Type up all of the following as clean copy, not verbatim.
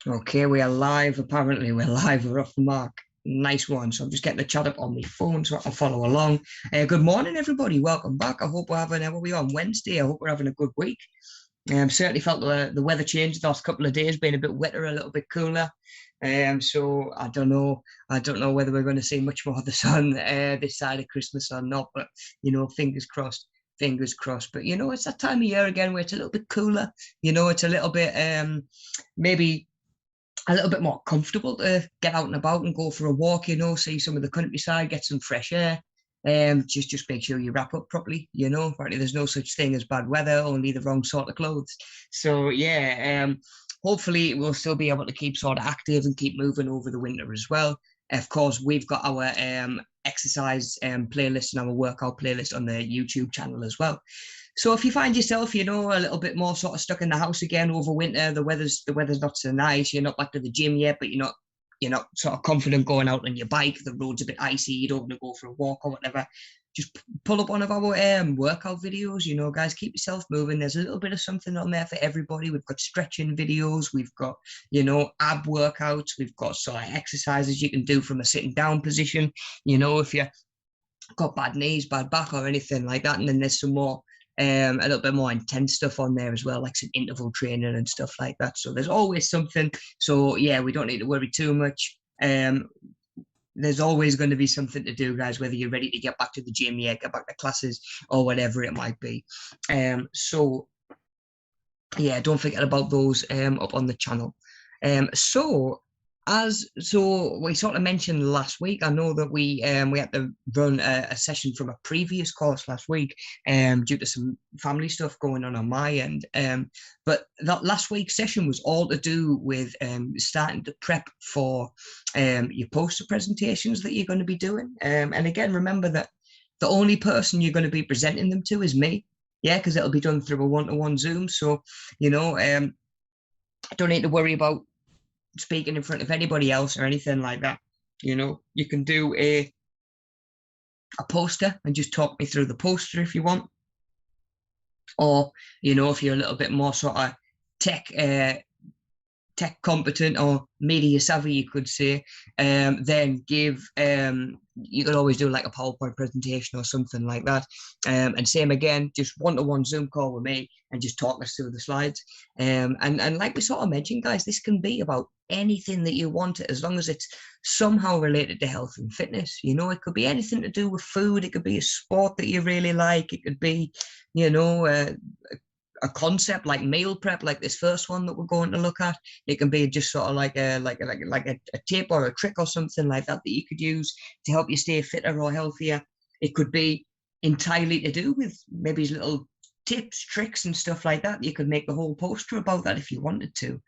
Okay, we are live. Apparently, we're live. We're off the mark. Nice one. So I'm just getting the chat up on my phone so I can follow along. Good morning, everybody. Welcome back. I hope we're having, what are we on Wednesday? I hope we're having a good week. Certainly felt the weather changed the last couple of days, being a bit wetter, a little bit cooler. So I don't know. I don't know whether we're going to see much more of the sun this side of Christmas or not. But fingers crossed. Fingers crossed. But it's that time of year again where it's a little bit cooler. It's a little bit maybe a little bit more comfortable to get out and about and go for a walk, see some of the countryside, get some fresh air. Just make sure you wrap up properly, Apparently there's no such thing as bad weather, only the wrong sort of clothes. So yeah, hopefully we'll still be able to keep sort of active and keep moving over the winter as well. Of course, we've got our exercise playlist and our workout playlist on the YouTube channel as well. So if you find yourself, a little bit more sort of stuck in the house again over winter, the weather's not so nice, you're not back to the gym yet, but you're not sort of confident going out on your bike, the road's a bit icy, you don't want to go for a walk or whatever, just pull up one of our workout videos, guys, keep yourself moving. There's a little bit of something on there for everybody. We've got stretching videos, we've got, ab workouts, we've got sort of exercises you can do from a sitting down position, if you got bad knees, bad back or anything like that. And then there's some more a little bit more intense stuff on there as well, like some interval training and stuff like that. So there's always something. So yeah, we don't need to worry too much. There's always going to be something to do, guys, whether you're ready to get back to the gym yet, get back to classes or whatever it might be. So yeah, don't forget about those up on the channel. So we sort of mentioned last week, I know that we had to run a session from a previous course last week due to some family stuff going on my end. But that last week's session was all to do with starting to prep for your poster presentations that you're going to be doing. And again, remember that the only person you're going to be presenting them to is me. Yeah, because it'll be done through a one-to-one Zoom. So, I don't need to worry about speaking in front of anybody else or anything like that. You can do a poster and just talk me through the poster if you want. Or, if you're a little bit more sort of tech competent or media savvy, you could say, then you could always do like a PowerPoint presentation or something like that. And same again, just one-to-one Zoom call with me and just talk us through the slides. And like we sort of mentioned, guys, this can be about anything that you want, as long as it's somehow related to health and fitness. It could be anything to do with food. It could be a sport that you really like. It could be, a concept like meal prep, like this first one that we're going to look at. It can be just sort of like a tip or a trick or something like that you could use to help you stay fitter or healthier. It could be entirely to do with maybe little tips, tricks, and stuff like that. You could make the whole poster about that if you wanted to.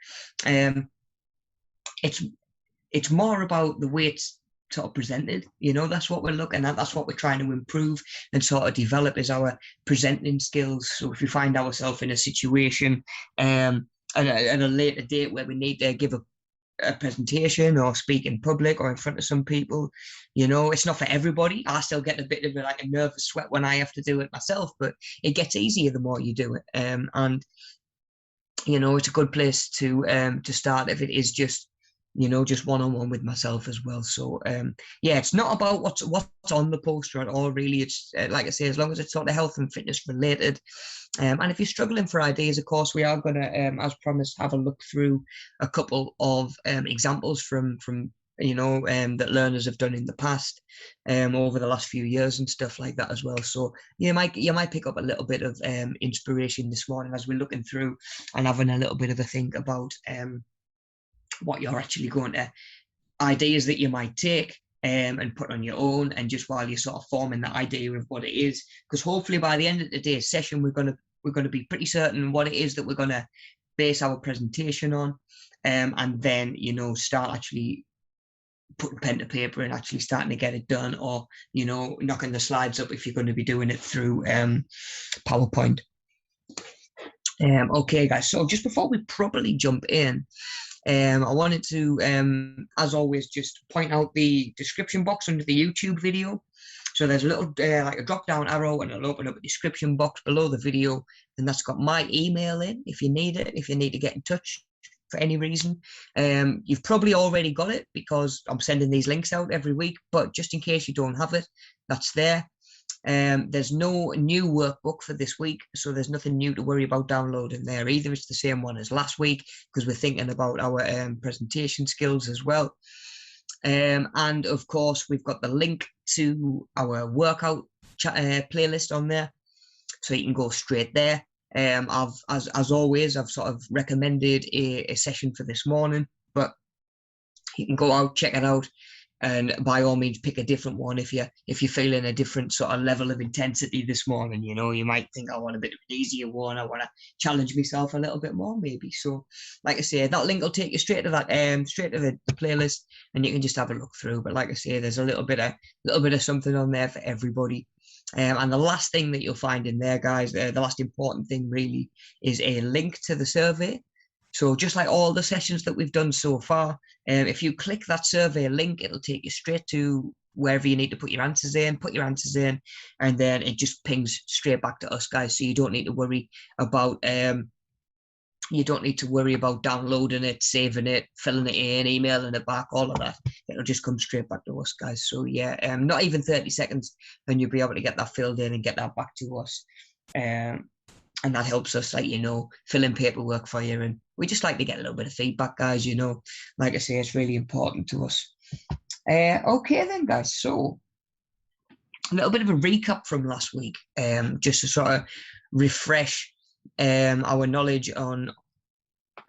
It's more about the way it's sort of presented. That's what we're looking at. That's what we're trying to improve and sort of develop, is our presenting skills. So if we find ourselves in a situation at a later date where we need to give a presentation or speak in public or in front of some people, it's not for everybody. I still get a bit of a nervous sweat when I have to do it myself, but it gets easier the more you do it. And it's a good place to start if it is just just one-on-one with myself as well. So yeah, it's not about what's on the poster at all, really. It's like I say, as long as it's sort of health and fitness related. And if you're struggling for ideas, of course, we are going to, as promised, have a look through a couple of examples from that learners have done in the past over the last few years and stuff like that as well. So you might pick up a little bit of inspiration this morning as we're looking through and having a little bit of a think about what you're actually going to, ideas that you might take and put on your own, and just while you're sort of forming the idea of what it is, because hopefully by the end of today's session we're going to be pretty certain what it is that we're going to base our presentation on, and then start actually putting pen to paper and actually starting to get it done, or knocking the slides up if you're going to be doing it through PowerPoint. Okay, guys, so just before we properly jump in, I wanted to, as always, just point out the description box under the YouTube video. So there's a little like a drop down arrow, and it'll open up a description box below the video, and that's got my email in if you need it, if you need to get in touch for any reason, you've probably already got it because I'm sending these links out every week, but just in case you don't have it, that's there. There's no new workbook for this week, so there's nothing new to worry about downloading there either. It's the same one as last week because we're thinking about our presentation skills as well. And of course, we've got the link to our workout playlist on there, so you can go straight there. As always, I've sort of recommended a session for this morning, but you can go out, check it out, and by all means pick a different one if you're feeling a different sort of level of intensity this morning. You know, you might think I want a bit of an easier one, I want to challenge myself a little bit more maybe. So like I say, that link will take you straight to that straight to the playlist, and you can just have a look through. But like I say, there's a little bit of something on there for everybody. And the last thing that you'll find in there, guys, the last important thing really is a link to the survey. So just like all the sessions that we've done so far, if you click that survey link, it'll take you straight to wherever you need to put your answers in, and then it just pings straight back to us, guys. So you don't need to worry about downloading it, saving it, filling it in, emailing it back, all of that. It'll just come straight back to us, guys. So yeah, not even 30 seconds, and you'll be able to get that filled in and get that back to us. And that helps us, like, you know, fill in paperwork for you. And we just like to get a little bit of feedback, guys, you know. Like I say, it's really important to us. Okay then, guys. So a little bit of a recap from last week, just to sort of refresh our knowledge on,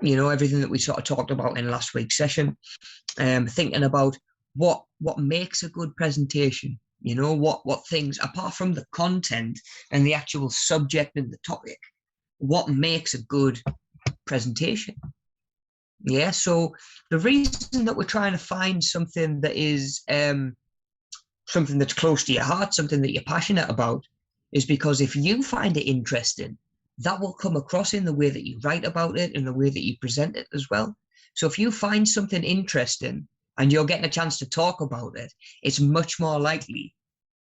you know, everything that we sort of talked about in last week's session. Thinking about what makes a good presentation. You know, what things, apart from the content and the actual subject and the topic, what makes a good presentation? Yeah, so the reason that we're trying to find something that is something that's close to your heart, something that you're passionate about, is because if you find it interesting, that will come across in the way that you write about it and the way that you present it as well. So if you find something interesting and you're getting a chance to talk about it, it's much more likely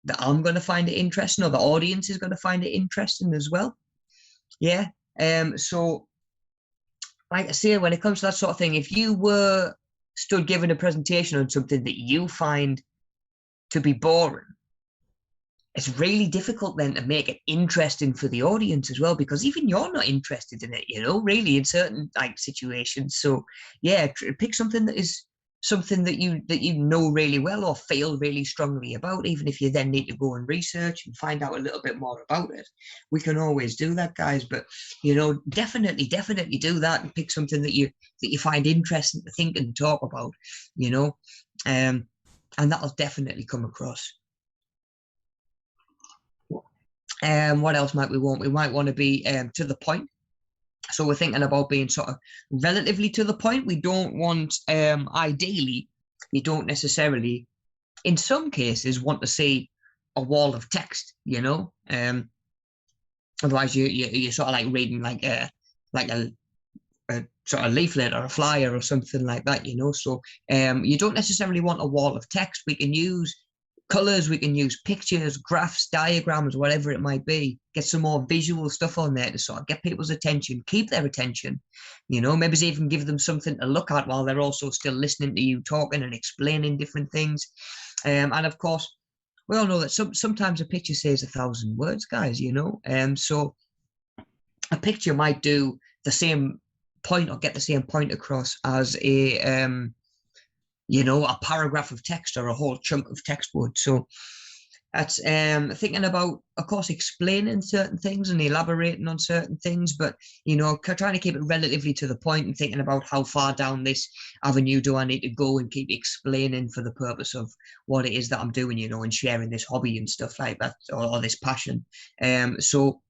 that I'm going to find it interesting, or the audience is going to find it interesting as well. Yeah. So like I say, when it comes to that sort of thing, if you were stood giving a presentation on something that you find to be boring, it's really difficult then to make it interesting for the audience as well, because even you're not interested in it, you know, really, in certain like situations. So yeah, pick something that is something that you know really well or feel really strongly about. Even if you then need to go and research and find out a little bit more about it, we can always do that, guys. But you know, definitely do that and pick something that you find interesting to think and talk about, you know, and that'll definitely come across. What else might we want? We might want to be to the point. So we're thinking about being sort of relatively to the point. We don't want, ideally, you don't necessarily, in some cases, want to see a wall of text, you know. Otherwise, you're sort of like reading like a sort of leaflet or a flyer or something like that, you know. So you don't necessarily want a wall of text. We can use colors, we can use pictures, graphs, diagrams, whatever it might be. Get some more visual stuff on there to sort of get people's attention, keep their attention, you know, maybe even give them something to look at while they're also still listening to you talking and explaining different things. And of course, we all know that sometimes a picture says 1,000 words, guys, you know. So a picture might do the same point or get the same point across as a you know, a paragraph of text or a whole chunk of text would. So that's thinking about, of course, explaining certain things and elaborating on certain things, but, you know, trying to keep it relatively to the point and thinking about how far down this avenue do I need to go and keep explaining for the purpose of what it is that I'm doing, you know, and sharing this hobby and stuff like that, or this passion. So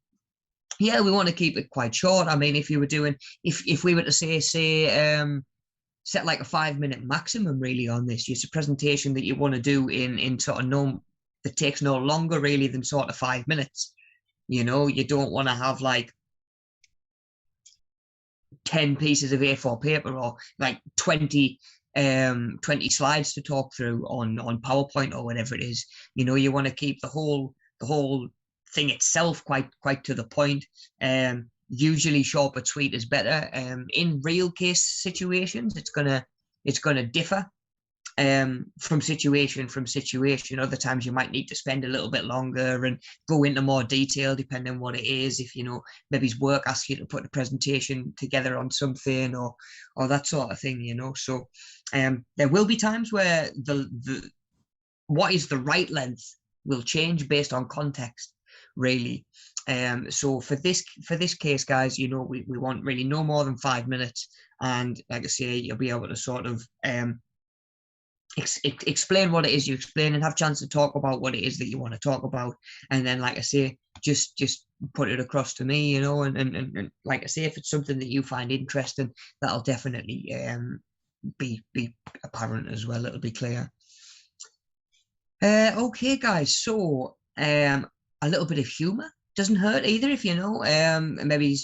yeah, we want to keep it quite short. I mean, if you were doing, if we were to say, set like a 5-minute maximum really on this. It's a presentation that you want to do in sort of that takes no longer really than sort of 5 minutes. You know, you don't want to have like 10 pieces of A4 paper or like 20 slides to talk through on PowerPoint or whatever it is. You know, you want to keep the whole thing itself quite to the point. usually shorter tweet is better. In real case situations, it's gonna differ from situation. Other times you might need to spend a little bit longer and go into more detail depending on what it is. If maybe his work asks you to put a presentation together on something or that sort of thing. So there will be times where the what is the right length will change based on context, really. So for this case, guys, we want really no more than 5 minutes, and like I say, you'll be able to sort of explain what it is you explain and have a chance to talk about what it is that you want to talk about. And then, like I say, just put it across to me, and like I say, if it's something that you find interesting, that'll definitely be apparent as well. It'll be clear. Okay, guys, so a little bit of humor doesn't hurt either. If maybe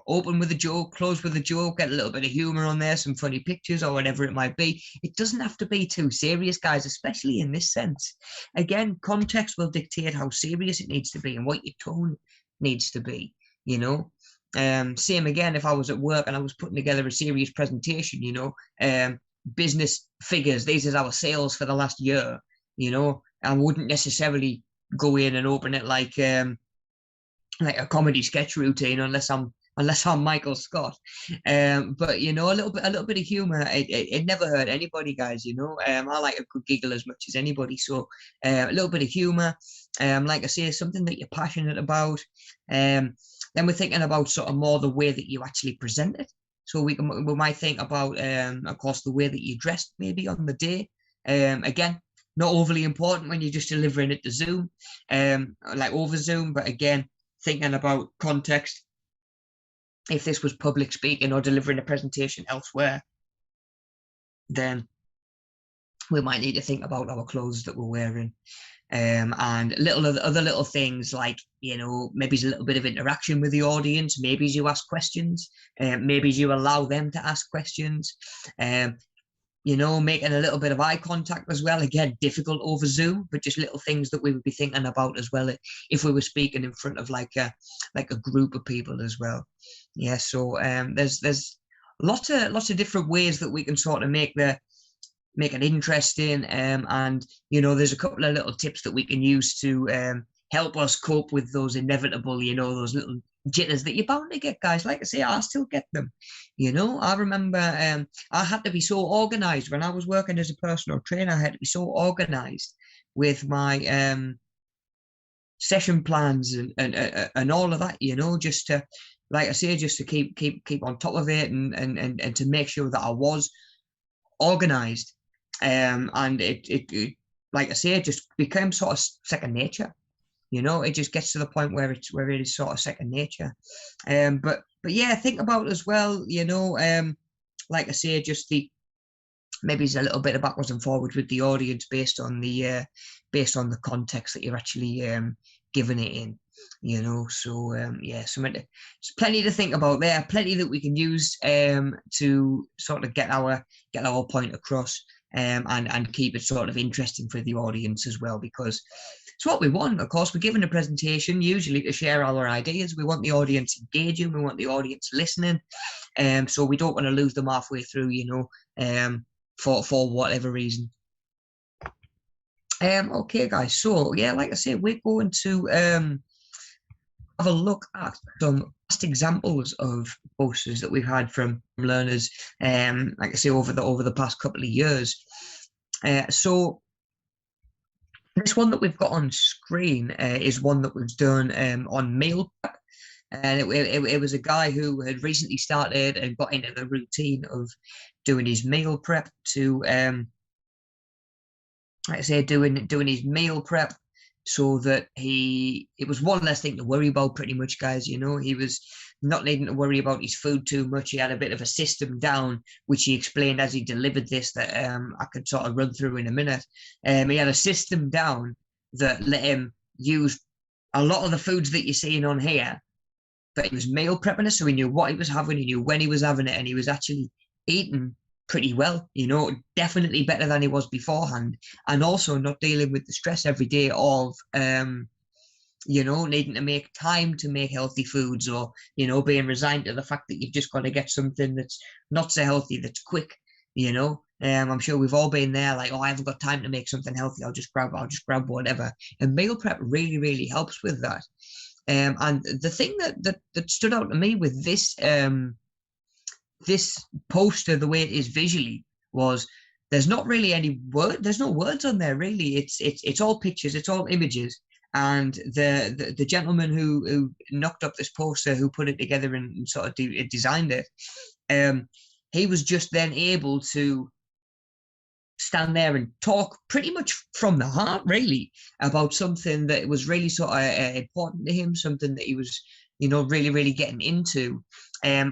open with a joke, close with a joke, get a little bit of humor on there, some funny pictures or whatever it might be. It doesn't have to be too serious, guys, especially in this sense. Again, context will dictate how serious it needs to be and what your tone needs to be, Same again, if I was at work and I was putting together a serious presentation, business figures, these are our sales for the last year, I wouldn't necessarily go in and open it like a comedy sketch routine unless I'm Michael Scott. But a little bit of humor, it never hurt anybody, guys. I like a good giggle as much as anybody. So a little bit of humor, like I say, something that you're passionate about. Then we're thinking about sort of more the way that you actually present it. So we might think about, of course, the way that you dressed maybe on the day. Again, not overly important when you're just delivering it to Zoom, like over Zoom. But again, thinking about context. If this was public speaking or delivering a presentation elsewhere, then we might need to think about our clothes that we're wearing. And other little things like, maybe a little bit of interaction with the audience. Maybe you ask questions, maybe you allow them to ask questions. Making a little bit of eye contact as well. Again, difficult over Zoom, but just little things that we would be thinking about as well if we were speaking in front of like a group of people as well. Yeah, so there's lots of different ways that we can sort of make it interesting, and there's a couple of little tips that we can use to help us cope with those inevitable, those little jitters that you're bound to get, guys. Like I say, I still get them. I remember I had to be so organized when I was working as a personal trainer. I had to be so organized with my session plans and all of that, just to, like I say, just to keep on top of it and to make sure that I was organized. And it like I say, it just became sort of second nature. It just gets to the point where it is sort of second nature. But yeah, think about it as well, like I say, just maybe it's a little bit of backwards and forwards with the audience based on the context that you're actually giving it in, so yeah, there's plenty to think about there, plenty that we can use to sort of get our point across, and keep it sort of interesting for the audience as well, because it's what we want. Of course, we're giving a presentation usually to share our ideas. We want the audience engaging, we want the audience listening, so we don't want to lose them halfway through, for whatever reason. Okay, guys, so yeah, like I say, we're going to have a look at some past examples of posters that we've had from learners, like I say, over the past couple of years. So this one that we've got on screen is one that was done on meal prep, and it was a guy who had recently started and got into the routine of doing his meal prep to, like I say, doing his meal prep so that it was one less thing to worry about, pretty much, guys. He was not needing to worry about his food too much. He had a bit of a system down, which he explained as he delivered this, that I could sort of run through in a minute. He had a system down that let him use a lot of the foods that you're seeing on here, but he was meal prepping it, so he knew what he was having, he knew when he was having it, and he was actually eating pretty well, definitely better than he was beforehand, and also not dealing with the stress every day of you know, needing to make time to make healthy foods, or, you know, being resigned to the fact that you've just got to get something that's not so healthy, that's quick, you know. I'm sure we've all been there, like, oh, I haven't got time to make something healthy. I'll just grab whatever. And meal prep really, really helps with that. And the thing that stood out to me with this poster, the way it is visually, was there's not really any word. There's no words on there really. It's all pictures. It's all images. And the gentleman who knocked up this poster, who put it together and sort of designed it, he was just then able to stand there and talk pretty much from the heart, really, about something that was really sort of important to him, something that he was, you know, really, really getting into.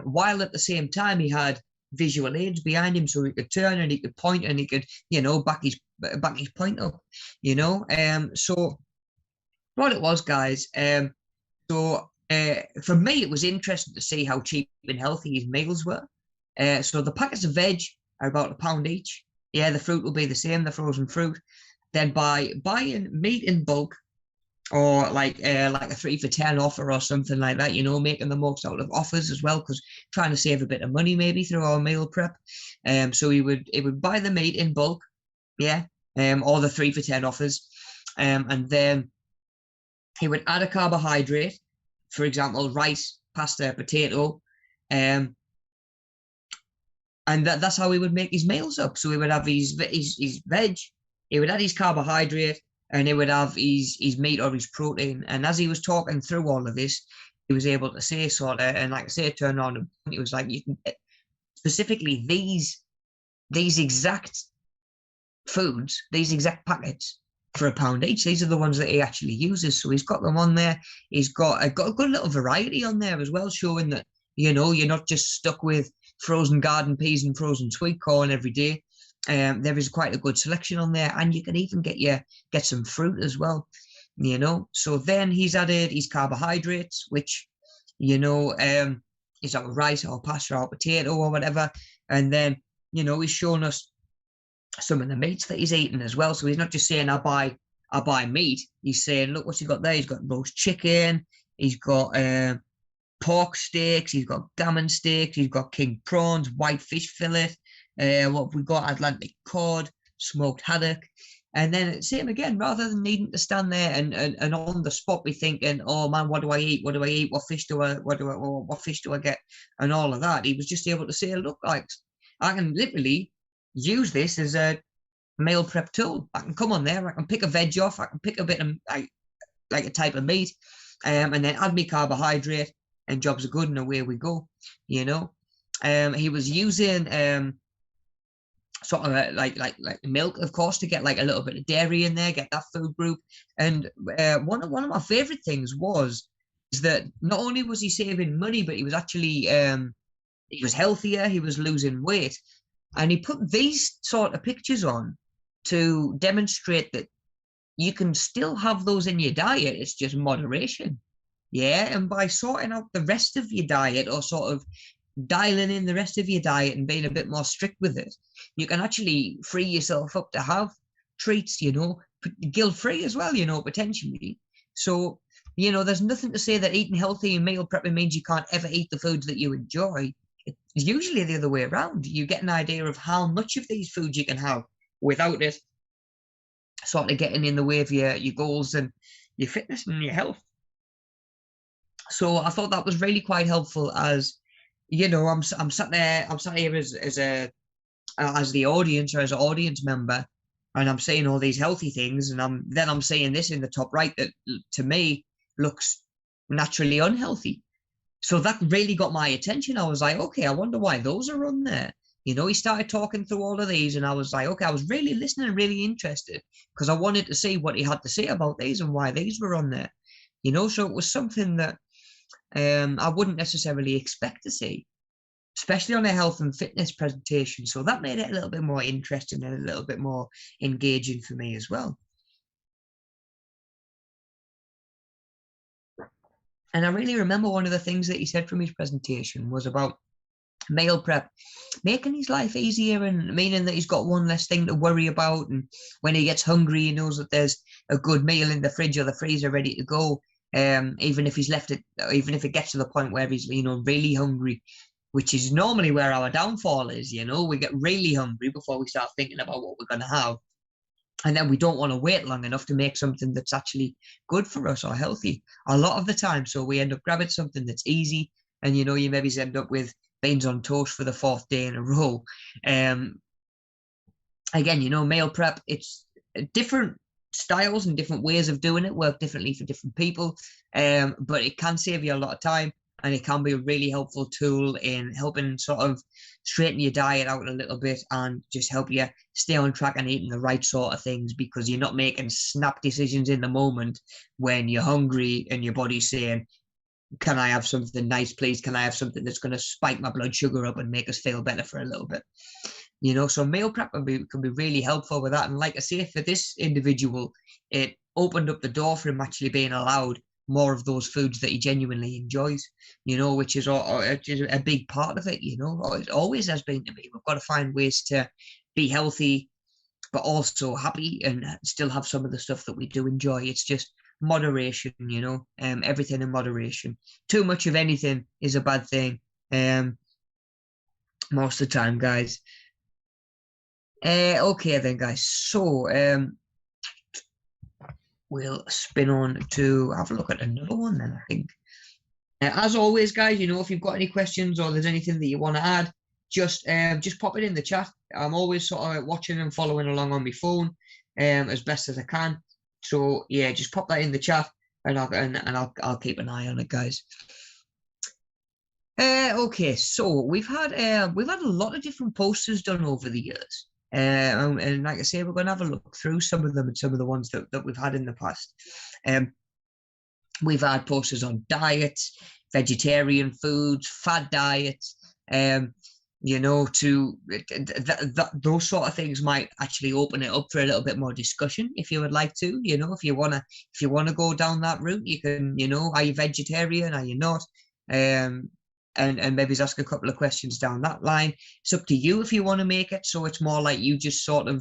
While at the same time he had visual aids behind him, so he could turn and he could point and he could, you know, back his point up, you know. So what it was, guys. So for me, it was interesting to see how cheap and healthy his meals were. So the packets of veg are about £1 each. Yeah, the fruit will be the same, the frozen fruit. Then by buying meat in bulk, or like a 3 for 10 offer or something like that, you know, making the most out of offers as well, because trying to save a bit of money maybe through our meal prep. So he would buy the meat in bulk, yeah, or the 3 for 10 offers, and then he would add a carbohydrate, for example, rice, pasta, potato, and that's how he would make his meals up. So he would have his veg, he would add his carbohydrate, and he would have his meat or his protein. And as he was talking through all of this, he was able to say sort of, and like I say, it turned on, and it was like, you can specifically these exact foods, these exact packets for £1 each. These are the ones that he actually uses. So he's got them on there. He's got a good little variety on there as well, showing that, you know, you're not just stuck with frozen garden peas and frozen sweet corn every day. There is quite a good selection on there, and you can even get some fruit as well, you know. So then he's added his carbohydrates, which, you know, is like rice or pasta or potato or whatever, and then, you know, he's showing us some of the meats that he's eating as well. So he's not just saying I buy meat. He's saying, look what he got there. He's got roast chicken. He's got pork steaks. He's got gammon steaks. He's got king prawns, white fish fillet. What we got, Atlantic cod, smoked haddock. And then same again, rather than needing to stand there and on the spot be thinking, oh man, what do I eat? What do I eat? What fish do I get? And all of that. He was just able to say, look, like, I can literally use this as a meal prep tool. I can come on there, I can pick a veg off, I can pick a bit of like a type of meat, and then add me carbohydrate, and jobs are good, and away we go, you know. He was using sort of like milk, of course, to get like a little bit of dairy in there, get that food group. And one of my favorite things is that not only was he saving money, but he was actually he was healthier, he was losing weight. And he put these sort of pictures on to demonstrate that you can still have those in your diet. It's just moderation. Yeah. And by sorting out the rest of your diet, or sort of dialing in the rest of your diet and being a bit more strict with it, you can actually free yourself up to have treats, you know, guilt-free as well, you know, potentially. So, you know, there's nothing to say that eating healthy and meal prepping means you can't ever eat the foods that you enjoy. It's usually the other way around. You get an idea of how much of these foods you can have without it sort of getting in the way of your goals and your fitness and your health. So I thought that was really quite helpful, as, you know, I'm sat here as the audience, or as an audience member, and I'm saying all these healthy things, and I'm saying this in the top right that to me looks naturally unhealthy. So that really got my attention. I was like, okay, I wonder why those are on there. You know, he started talking through all of these, and I was like, okay, I was really listening, really interested, because I wanted to see what he had to say about these and why these were on there. You know, so it was something that I wouldn't necessarily expect to see, especially on a health and fitness presentation. So that made it a little bit more interesting and a little bit more engaging for me as well. And I really remember one of the things that he said from his presentation was about meal prep making his life easier, and meaning that he's got one less thing to worry about. And when he gets hungry, he knows that there's a good meal in the fridge or the freezer ready to go. even if he's left it, even if it gets to the point where he's, really hungry, which is normally where our downfall is. We get really hungry before we start thinking about what we're going to have. And then we don't want to wait long enough to make something that's actually good for us or healthy a lot of the time. So we end up grabbing something that's easy, and you maybe end up with beans on toast for the 4th day in a row. Again, meal prep, it's different styles and different ways of doing it work differently for different people, but it can save you a lot of time, and it can be a really helpful tool in helping sort of straighten your diet out a little bit and just help you stay on track and eating the right sort of things, because you're not making snap decisions in the moment when you're hungry and your body's saying, can I have something nice, please? Can I have something that's going to spike my blood sugar up and make us feel better for a little bit? So meal prep can be really helpful with that. And like I say, for this individual, it opened up the door for him actually being allowed more of those foods that he genuinely enjoys, which is a big part of it, it always has been to me. We've got to find ways to be healthy, but also happy and still have some of the stuff that we do enjoy. It's just moderation, everything in moderation. Too much of anything is a bad thing, most of the time, guys. Okay then, guys. So we'll spin on to have a look at another one then, I think. As always, guys, if you've got any questions or there's anything that you want to add, just pop it in the chat. I'm always sort of watching and following along on my phone, as best as I can. So yeah, just pop that in the chat, and I'll keep an eye on it, guys. Okay, so we've had a lot of different posters done over the years. And like I say, we're going to have a look through some of them and some of the ones that we've had in the past. We've had posters on diets, vegetarian foods, fad diets, those sort of things might actually open it up for a little bit more discussion if you would like to. If you wanna go down that route, you can. Are you vegetarian? Are you not? And maybe ask a couple of questions down that line. It's up to you if you want to make it so it's more like you just sort of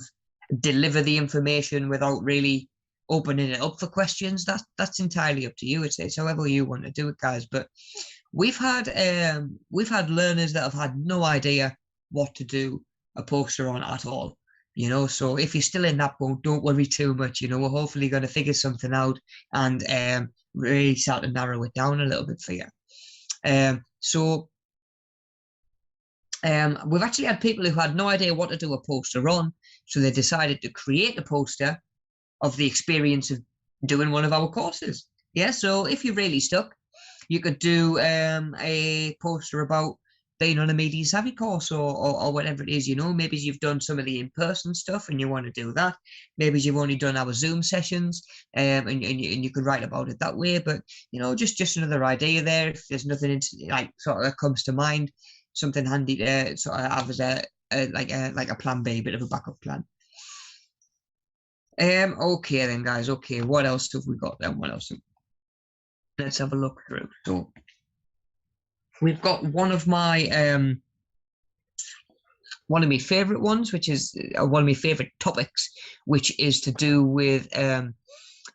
deliver the information without really opening it up for questions. That's entirely up to you. It's however you want to do it, guys. But we've had learners that have had no idea what to do a poster on at all. So if you're still in that boat, don't worry too much. We're hopefully going to figure something out and really start to narrow it down a little bit for you. We've actually had people who had no idea what to do a poster on, so they decided to create a poster of the experience of doing one of our courses. Yeah, so if you're really stuck, you could do a poster about being on a media savvy course or whatever it is. Maybe you've done some of the in-person stuff and you want to do that. Maybe you've only done our Zoom sessions, and you can write about it that way. But just another idea there. If there's nothing sort of comes to mind, something handy to sort of have as a plan B, bit of a backup plan. Okay then, guys. Okay, what else have we got then? Let's have a look through. So we've got one of my favorite ones, which is one of my favorite topics, which is to do with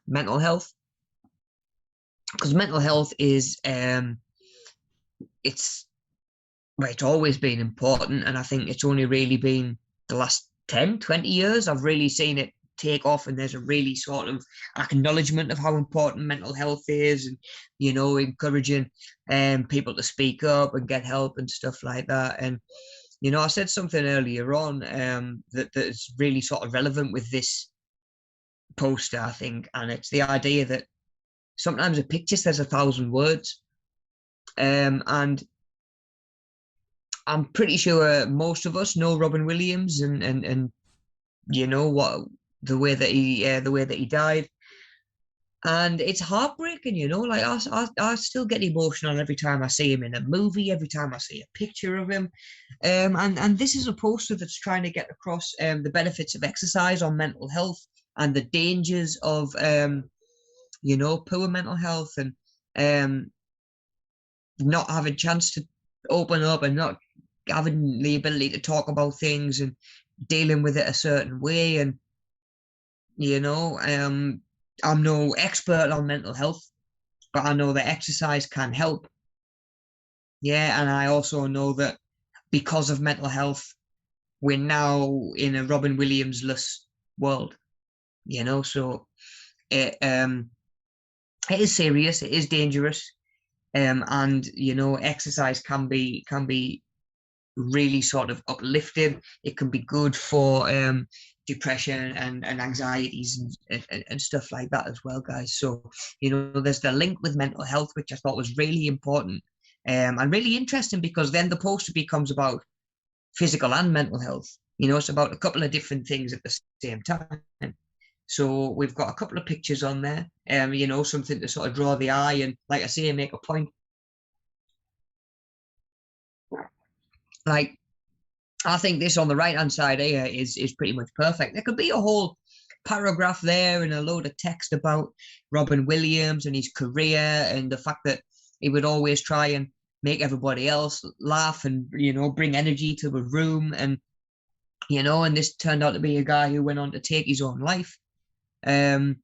mental health, because mental health is it's always been important, and I think it's only really been the last 10-20 years I've really seen it take off, and there's a really sort of acknowledgement of how important mental health is, and encouraging people to speak up and get help and stuff like that. And I said something earlier on that's really sort of relevant with this poster, I think, and it's the idea that sometimes a picture says 1,000 words, and I'm pretty sure most of us know Robin Williams and what the way that he died, and it's heartbreaking. I still get emotional every time I see him in a movie, every time I see a picture of him, and this is a poster that's trying to get across the benefits of exercise on mental health and the dangers of poor mental health, and not having a chance to open up and not having the ability to talk about things and dealing with it a certain way. And I'm no expert on mental health, but I know that exercise can help. Yeah, and I also know that because of mental health, we're now in a Robin Williams-less world, you know, so it is serious, it is dangerous, and you know, exercise can be really sort of uplifting. It can be good for depression and anxieties and stuff like that as well, guys. So, you know, there's the link with mental health, which I thought was really important, and really interesting, because then the poster becomes about physical and mental health. You know, it's about a couple of different things at the same time. So we've got a couple of pictures on there, you know, something to sort of draw the eye and, like I say, make a point. Like, I think this on the right-hand side here is pretty much perfect. There could be a whole paragraph there and a load of text about Robin Williams and his career and the fact that he would always try and make everybody else laugh and, you know, bring energy to the room. And, you know, and this turned out to be a guy who went on to take his own life. But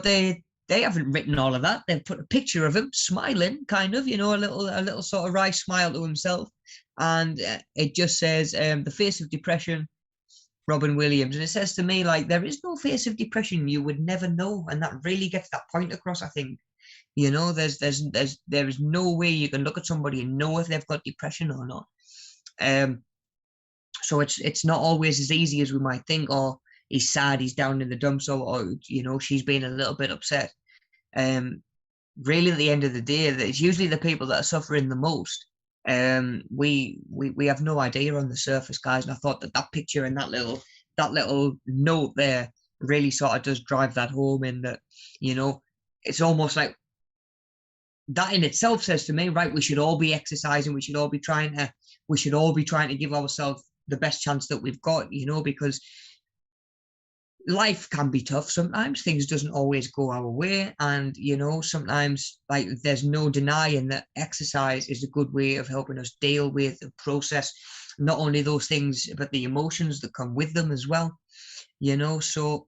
they haven't written all of that. They've put a picture of him smiling, kind of, you know, a little sort of wry smile to himself, and it just says the face of depression, Robin Williams. And it says to me, like, there is no face of depression. You would never know, and that really gets that point across, I think. You know, there is no way you can look at somebody and know if they've got depression or not. So it's not always as easy as we might think. Or he's sad, he's down in the dumps, or you know, she's been a little bit upset. Really, at the end of the day, it's usually the people that are suffering the most. We have no idea on the surface, guys. And I thought that picture and that little note there really sort of does drive that home. In that, you know, it's almost like that in itself says to me, right, we should all be exercising. We should all be trying to give ourselves the best chance that we've got, you know, because life can be tough sometimes. Things doesn't always go our way, and you know, sometimes, like, there's no denying that exercise is a good way of helping us deal with and process not only those things but the emotions that come with them as well, you know. So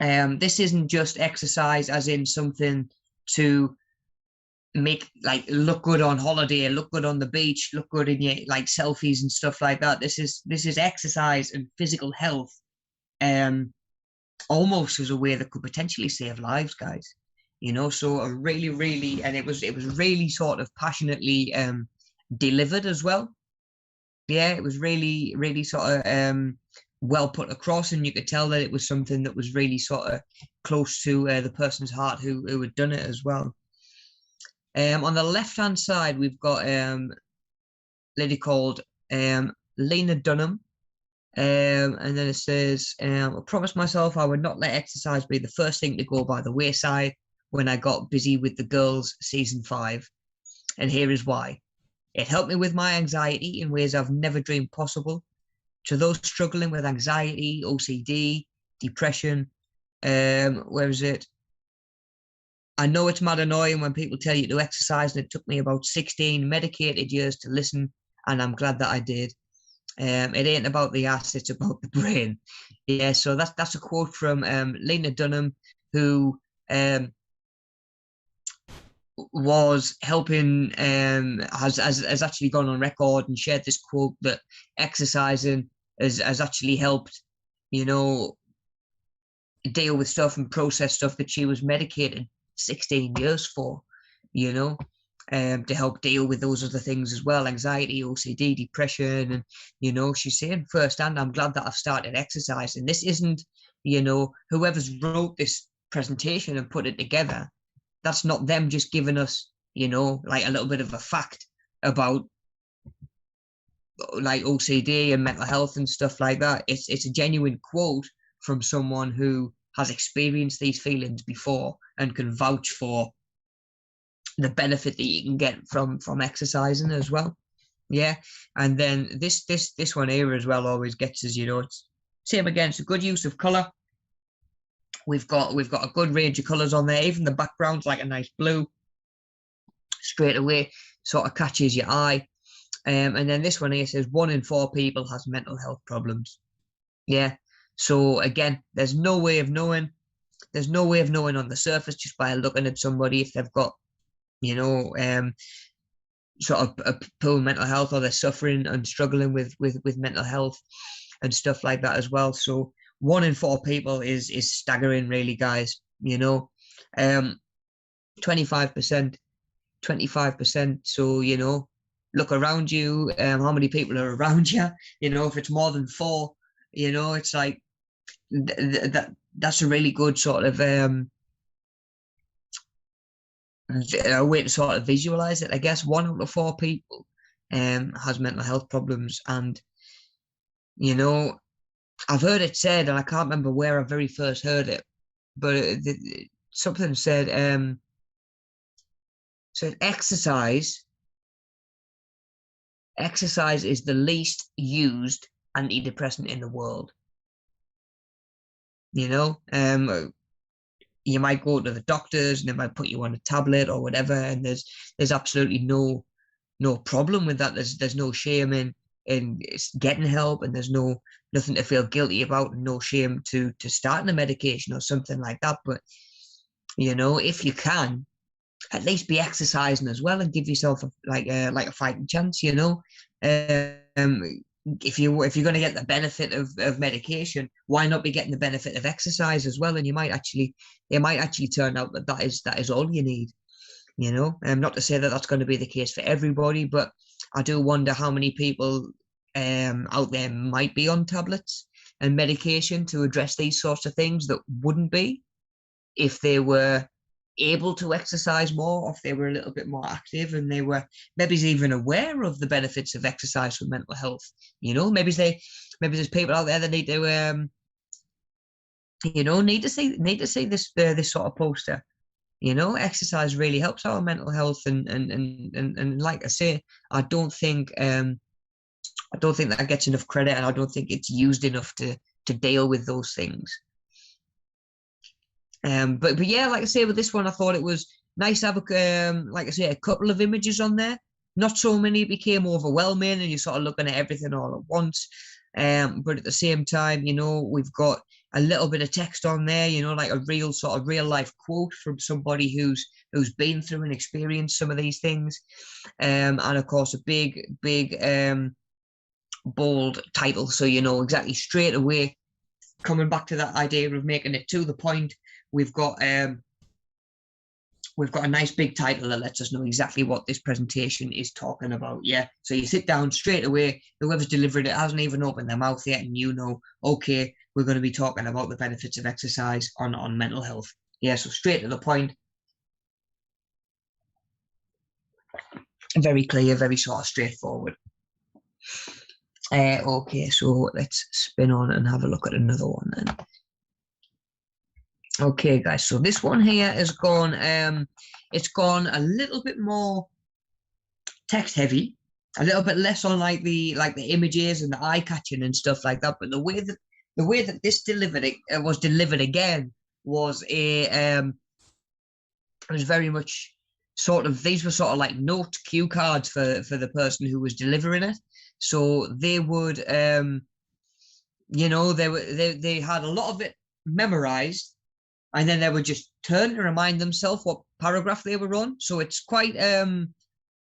this isn't just exercise as in something to make, like, look good on holiday, look good on the beach, look good in your, like, selfies and stuff like that. This is exercise and physical health, almost as a way that could potentially save lives, guys. You know, so a really, and it was really sort of passionately delivered as well. Yeah, it was really sort of well put across, and you could tell that it was something that was really sort of close to the person's heart who had done it as well. On the left-hand side, we've got a lady called Lena Dunham. And then it says, I promised myself I would not let exercise be the first thing to go by the wayside when I got busy with The Girls season 5. And here is why. It helped me with my anxiety in ways I've never dreamed possible. To those struggling with anxiety, OCD, depression, where is it? I know it's mad annoying when people tell you to exercise, and it took me about 16 medicated years to listen, and I'm glad that I did. It ain't about the ass, it's about the brain. Yeah, so that's a quote from Lena Dunham, who was helping, has actually gone on record and shared this quote that exercising has actually helped, you know, deal with stuff and process stuff that she was medicated 16 years for, you know, to help deal with those other things as well, anxiety, OCD, depression. And, you know, she's saying firsthand, I'm glad that I've started exercising. This isn't, you know, whoever's wrote this presentation and put it together, that's not them just giving us, you know, like a little bit of a fact about, like, OCD and mental health and stuff like that. It's a genuine quote from someone who has experienced these feelings before and can vouch for the benefit that you can get from exercising as well. Yeah, and then this one here as well always gets us, you know, it's same again. It's a good use of color. We've got a good range of colors on there. Even the background's like a nice blue. Straight away, sort of catches your eye. And then this one here says 1 in 4 people has mental health problems. Yeah. So again, there's no way of knowing. there's no way of knowing on the surface just by looking at somebody if they've got, you know, sort of a poor mental health, or they're suffering and struggling with mental health and stuff like that as well. So 1 in 4 people is staggering, really, guys. You know, 25%. So, you know, look around you, how many people are around you. You know, if it's more than 4, you know, it's like that's a really good sort of a way to sort of visualize it. I guess 1 out of 4 people has mental health problems. And, you know, I've heard it said, and I can't remember where I very first heard it, but something said exercise is the least used antidepressant in the world. You know, you might go to the doctors and they might put you on a tablet or whatever, and there's absolutely no problem with that. There's no shame in getting help, and there's nothing to feel guilty about, and no shame to starting a medication or something like that. But, you know, if you can, at least be exercising as well and give yourself a fighting chance. You know, if you're going to get the benefit of medication, why not be getting the benefit of exercise as well? And it might actually turn out that is all you need. You know, not to say that that's going to be the case for everybody, but I do wonder how many people out there might be on tablets and medication to address these sorts of things that wouldn't be if they were able to exercise more, or if they were a little bit more active, and they were maybe even aware of the benefits of exercise for mental health. You know, maybe there's people out there that need to need to see this sort of poster. You know, exercise really helps our mental health, and like I say, I don't think that gets enough credit, and I don't think it's used enough to deal with those things. But yeah, like I say, with this one, I thought it was nice to have a couple of images on there. Not so many became overwhelming, and you're sort of looking at everything all at once. But at the same time, you know, we've got a little bit of text on there, you know, like a real sort of real life quote from somebody who's been through and experienced some of these things. And of course, a big bold title, so you know exactly straight away. Coming back to that idea of making it to the point, we've got a nice big title that lets us know exactly what this presentation is talking about. Yeah, so you sit down straight away, whoever's delivering it hasn't even opened their mouth yet, and you know, okay, we're going to be talking about the benefits of exercise on mental health. Yeah, so straight to the point. Very clear, very sort of straightforward. Okay, so let's spin on and have a look at another one then. Okay, guys, so this one here has gone, it's gone a little bit more text heavy, a little bit less on like the images and the eye catching and stuff like that. But the way that this was delivered again was it was very much sort of, these were sort of like note cue cards for the person who was delivering it. So they would, you know, they had a lot of it memorized, and then they would just turn to remind themselves what paragraph they were on. So it's quite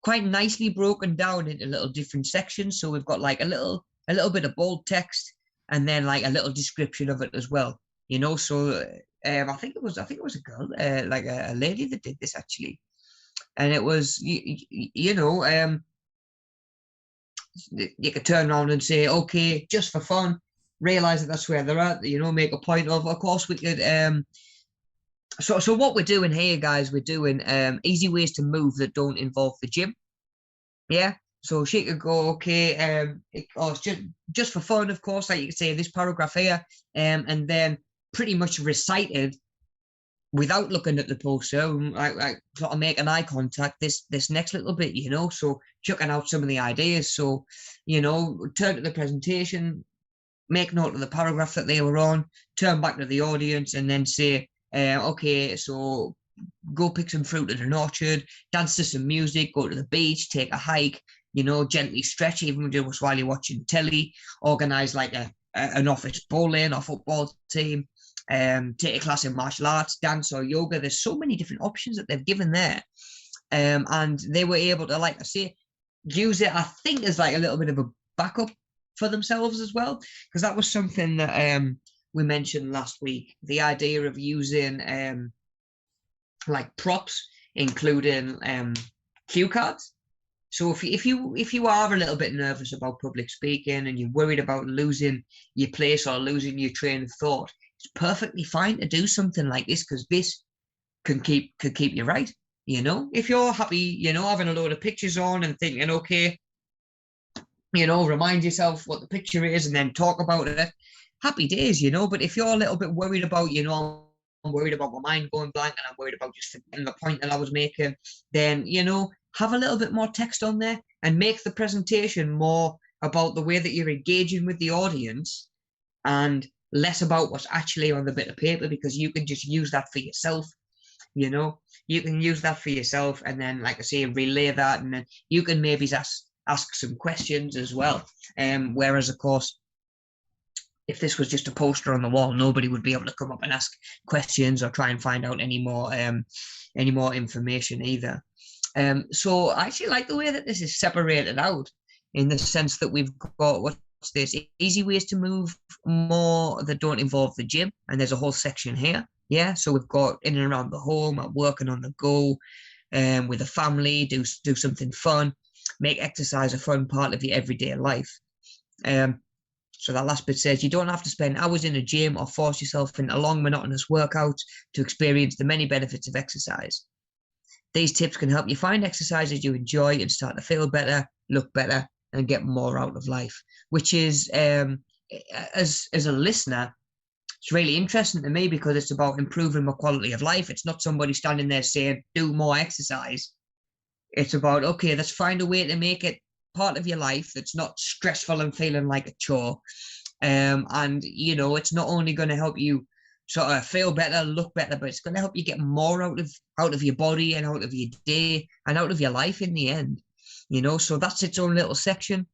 nicely broken down into little different sections. So we've got like a little bit of bold text, and then like a little description of it as well. You know, so I think it was a girl, like a lady that did this actually, and it was you know, you could turn around and say, okay, just for fun, realize that that's where they're at, you know, make a point of course we could so what we're doing here, guys, we're doing easy ways to move that don't involve the gym. Yeah, so she could go, okay, it's just for fun, of course, like you could say this paragraph here, and then pretty much recited without looking at the poster, like sort of making eye contact, this next little bit, you know, so chucking out some of the ideas. So, you know, turn to the presentation, make note of the paragraph that they were on, turn back to the audience, and then say, okay, so go pick some fruit at an orchard, dance to some music, go to the beach, take a hike, you know, gently stretch even just while you're watching telly, organize like an office bowling or football team, take a class in martial arts, dance, or yoga. There's so many different options that they've given there. And they were able to, like I say, use it, I think, as like a little bit of a backup for themselves as well, because that was something that we mentioned last week, the idea of using like props, including cue cards. So if you are a little bit nervous about public speaking and you're worried about losing your place or losing your train of thought, it's perfectly fine to do something like this, because this could keep you right. You know, if you're happy, you know, having a load of pictures on and thinking, okay, you know, remind yourself what the picture is and then talk about it, happy days, you know. But if you're a little bit worried about, you know, I'm worried about my mind going blank and I'm worried about just forgetting the point that I was making, then, you know, have a little bit more text on there and make the presentation more about the way that you're engaging with the audience and less about what's actually on the bit of paper, because you can just use that for yourself. You know, you can use that for yourself, and then, like I say, relay that, and then you can maybe ask some questions as well. Whereas, of course, if this was just a poster on the wall, nobody would be able to come up and ask questions or try and find out any more information either. So I actually like the way that this is separated out, in the sense that we've got, what's this, easy ways to move more that don't involve the gym, and there's a whole section here. Yeah, so we've got in and around the home, working on the go, with a family, do something fun, make exercise a fun part of your everyday life. So that last bit says you don't have to spend hours in a gym or force yourself into long, monotonous workouts to experience the many benefits of exercise. These tips can help you find exercises you enjoy and start to feel better, look better, and get more out of life. Which is, as a listener, it's really interesting to me, because it's about improving my quality of life. It's not somebody standing there saying, do more exercise. It's about, okay, let's find a way to make it part of your life that's not stressful and feeling like a chore. And, you know, it's not only going to help you sort of feel better, look better, but it's going to help you get more out of your body and out of your day and out of your life in the end. You know, so that's its own little section.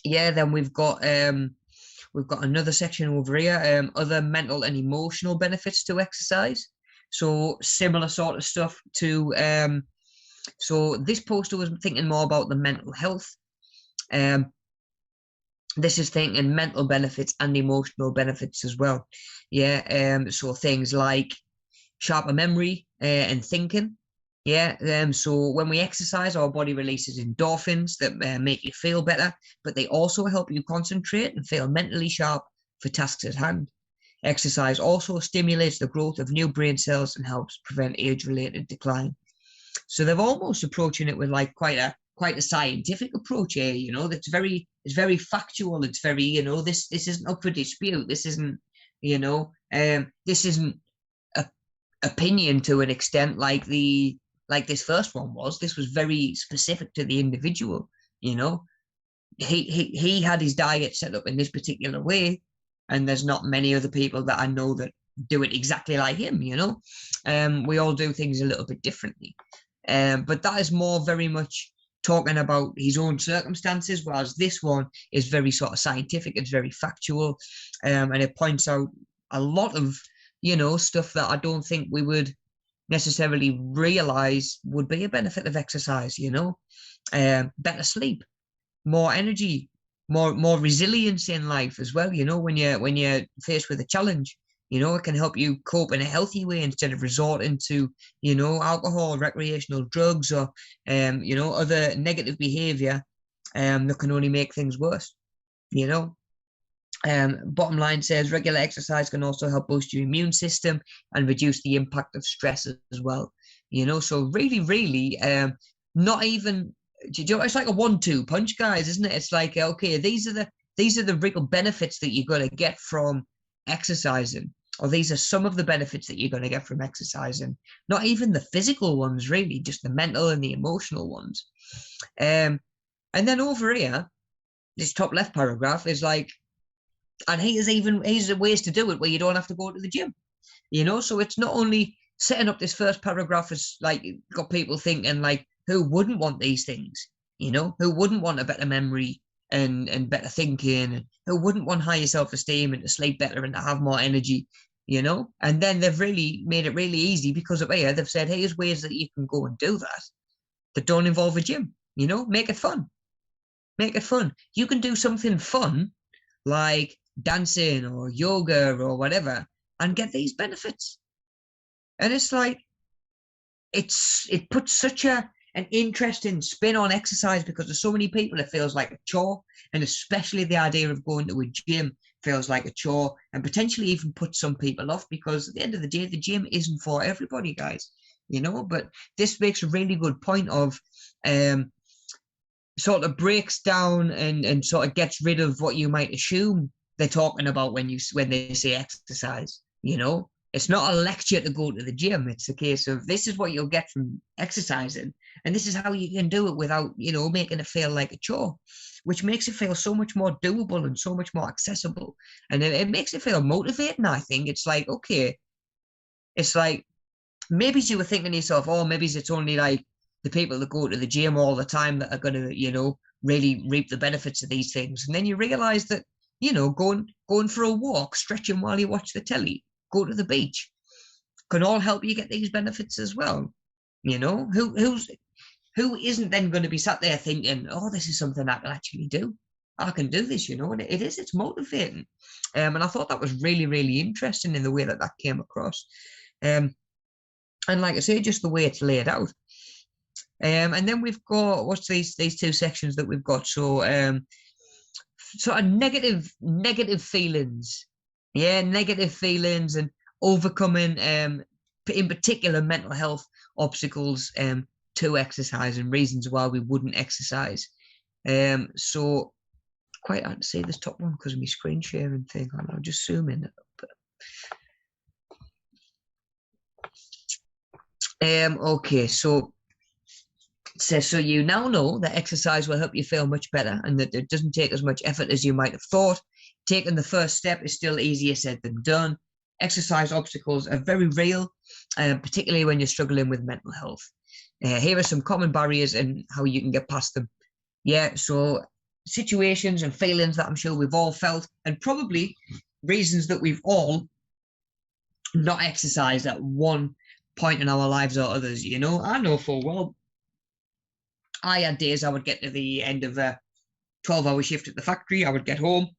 Yeah, then we've got another section over here, other mental and emotional benefits to exercise. So similar sort of stuff to, so this poster was thinking more about the mental health. This is thinking mental benefits and emotional benefits as well. Yeah, so things like sharper memory and thinking. Yeah, so when we exercise, our body releases endorphins that make you feel better, but they also help you concentrate and feel mentally sharp for tasks at hand. Exercise also stimulates the growth of new brain cells and helps prevent age-related decline. So they're almost approaching it with like quite a scientific approach here. You know, it's very factual. It's very, you know, this isn't up for dispute. This isn't, you know, this isn't a opinion to an extent like this first one was. This was very specific to the individual. You know, he had his diet set up in this particular way, and there's not many other people that I know that do it exactly like him. You know, we all do things a little bit differently. But that is more very much talking about his own circumstances, whereas this one is very sort of scientific. It's very factual, and it points out a lot of, you know, stuff that I don't think we would necessarily realize would be a benefit of exercise. You know, better sleep, more energy, more resilience in life as well. You know, when you're faced with a challenge. You know, it can help you cope in a healthy way instead of resorting to, you know, alcohol, recreational drugs, or, you know, other negative behavior that can only make things worse, you know. Bottom line says regular exercise can also help boost your immune system and reduce the impact of stress as well. You know, so really, not even, you know, it's like a 1-2 punch, guys, isn't it? It's like, okay, these are the real benefits that you're going to get from exercising, or these are some of the benefits that you're going to get from exercising, not even the physical ones, really, just the mental and the emotional ones. And then over here, this top left paragraph is like, and here's the ways to do it where you don't have to go to the gym, you know. So it's not only setting up this first paragraph as like got people thinking like, who wouldn't want these things, you know, who wouldn't want a better memory, and better thinking, who wouldn't want higher self-esteem and to sleep better and to have more energy, And then they've really made it really easy because of here. They've said, here's ways that you can go and do that don't involve a gym, make it fun. Make it fun. You can do something fun like dancing or yoga or whatever and get these benefits. And it's like, it puts such an interesting spin on exercise because there's so many people it feels like a chore, and especially the idea of going to a gym feels like a chore and potentially even puts some people off because at the end of the day, the gym isn't for everybody, guys, but this makes a really good point of sort of breaks down and sort of gets rid of what you might assume they're talking about when they say exercise. It's not a lecture to go to the gym. It's a case of this is what you'll get from exercising, and this is how you can do it without making it feel like a chore, which makes it feel so much more doable and so much more accessible, and it makes it feel motivating. I think it's like, okay, it's like maybe you were thinking to yourself, oh, maybe it's only like the people that go to the gym all the time that are going to, really reap the benefits of these things. And then you realize that, going for a walk, stretching while you watch the telly, go to the beach, can all help you get these benefits as well. Who isn't then going to be sat there thinking, oh, this is something I can actually do. I can do this, and it's motivating. And I thought that was really, really interesting in the way that came across. And like I say, just the way it's laid out. And then we've got, what's these two sections that we've got? So sort of negative feelings. Yeah, negative feelings and overcoming, in particular, mental health obstacles to exercise and reasons why we wouldn't exercise. So quite hard to see this top one because of my screen sharing thing. I'll just zoom in a little bit. Okay, so it says, so you now know that exercise will help you feel much better and that it doesn't take as much effort as you might have thought. Taking the first step is still easier said than done. Exercise obstacles are very real, particularly when you're struggling with mental health. Here are some common barriers and how you can get past them. Yeah, so situations and feelings that I'm sure we've all felt, and probably reasons that we've all not exercised at one point in our lives or others. I know full well I had days I would get to the end of a 12-hour shift at the factory. I would get home.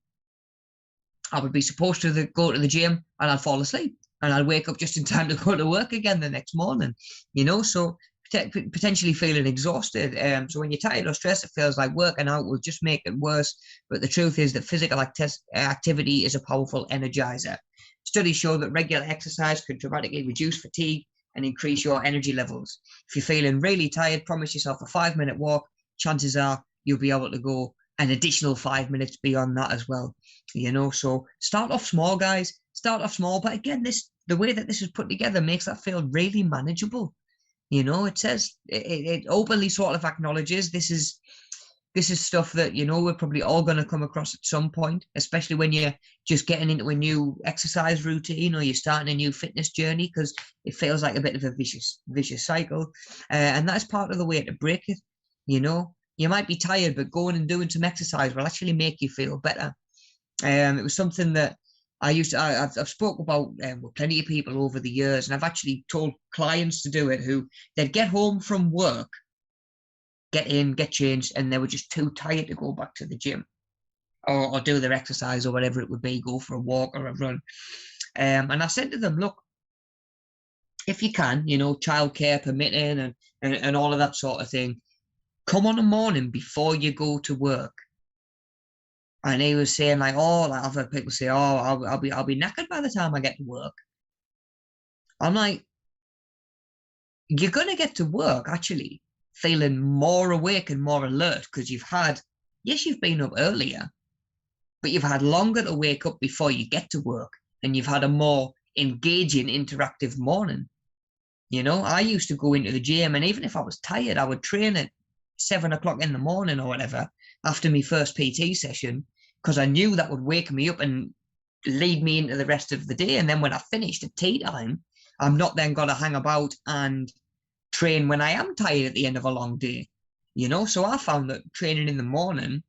I would be supposed to go to the gym and I'd fall asleep and I'd wake up just in time to go to work again the next morning, so potentially feeling exhausted. So when you're tired or stressed, it feels like working out will just make it worse. But the truth is that physical activity is a powerful energizer. Studies show that regular exercise can dramatically reduce fatigue and increase your energy levels. If you're feeling really tired, promise yourself a 5-minute walk. Chances are you'll be able to go an additional 5 minutes beyond that as well. So start off small, guys. Start off small. But again, the way that this is put together makes that feel really manageable. It says it openly sort of acknowledges this is stuff that, we're probably all going to come across at some point, especially when you're just getting into a new exercise routine or you're starting a new fitness journey, because it feels like a bit of a vicious cycle. And that's part of the way to break it. You might be tired, but going and doing some exercise will actually make you feel better. It was something that I've spoke about with plenty of people over the years, and I've actually told clients to do it who they'd get home from work, get in, get changed, and they were just too tired to go back to the gym or do their exercise or whatever it would be, go for a walk or a run. And I said to them, look, if you can, childcare permitting and all of that sort of thing, come on a morning before you go to work. And he was saying like, oh, like I've heard people say, oh, I'll be knackered by the time I get to work. I'm like, you're going to get to work actually feeling more awake and more alert because you've been up earlier, but you've had longer to wake up before you get to work, and you've had a more engaging, interactive morning. I used to go into the gym, and even if I was tired, I would train at 7 o'clock in the morning or whatever after my first PT session, because I knew that would wake me up and lead me into the rest of the day. And then when I finished at tea time, I'm not then going to hang about and train when I am tired at the end of a long day. So I found that training in the morning,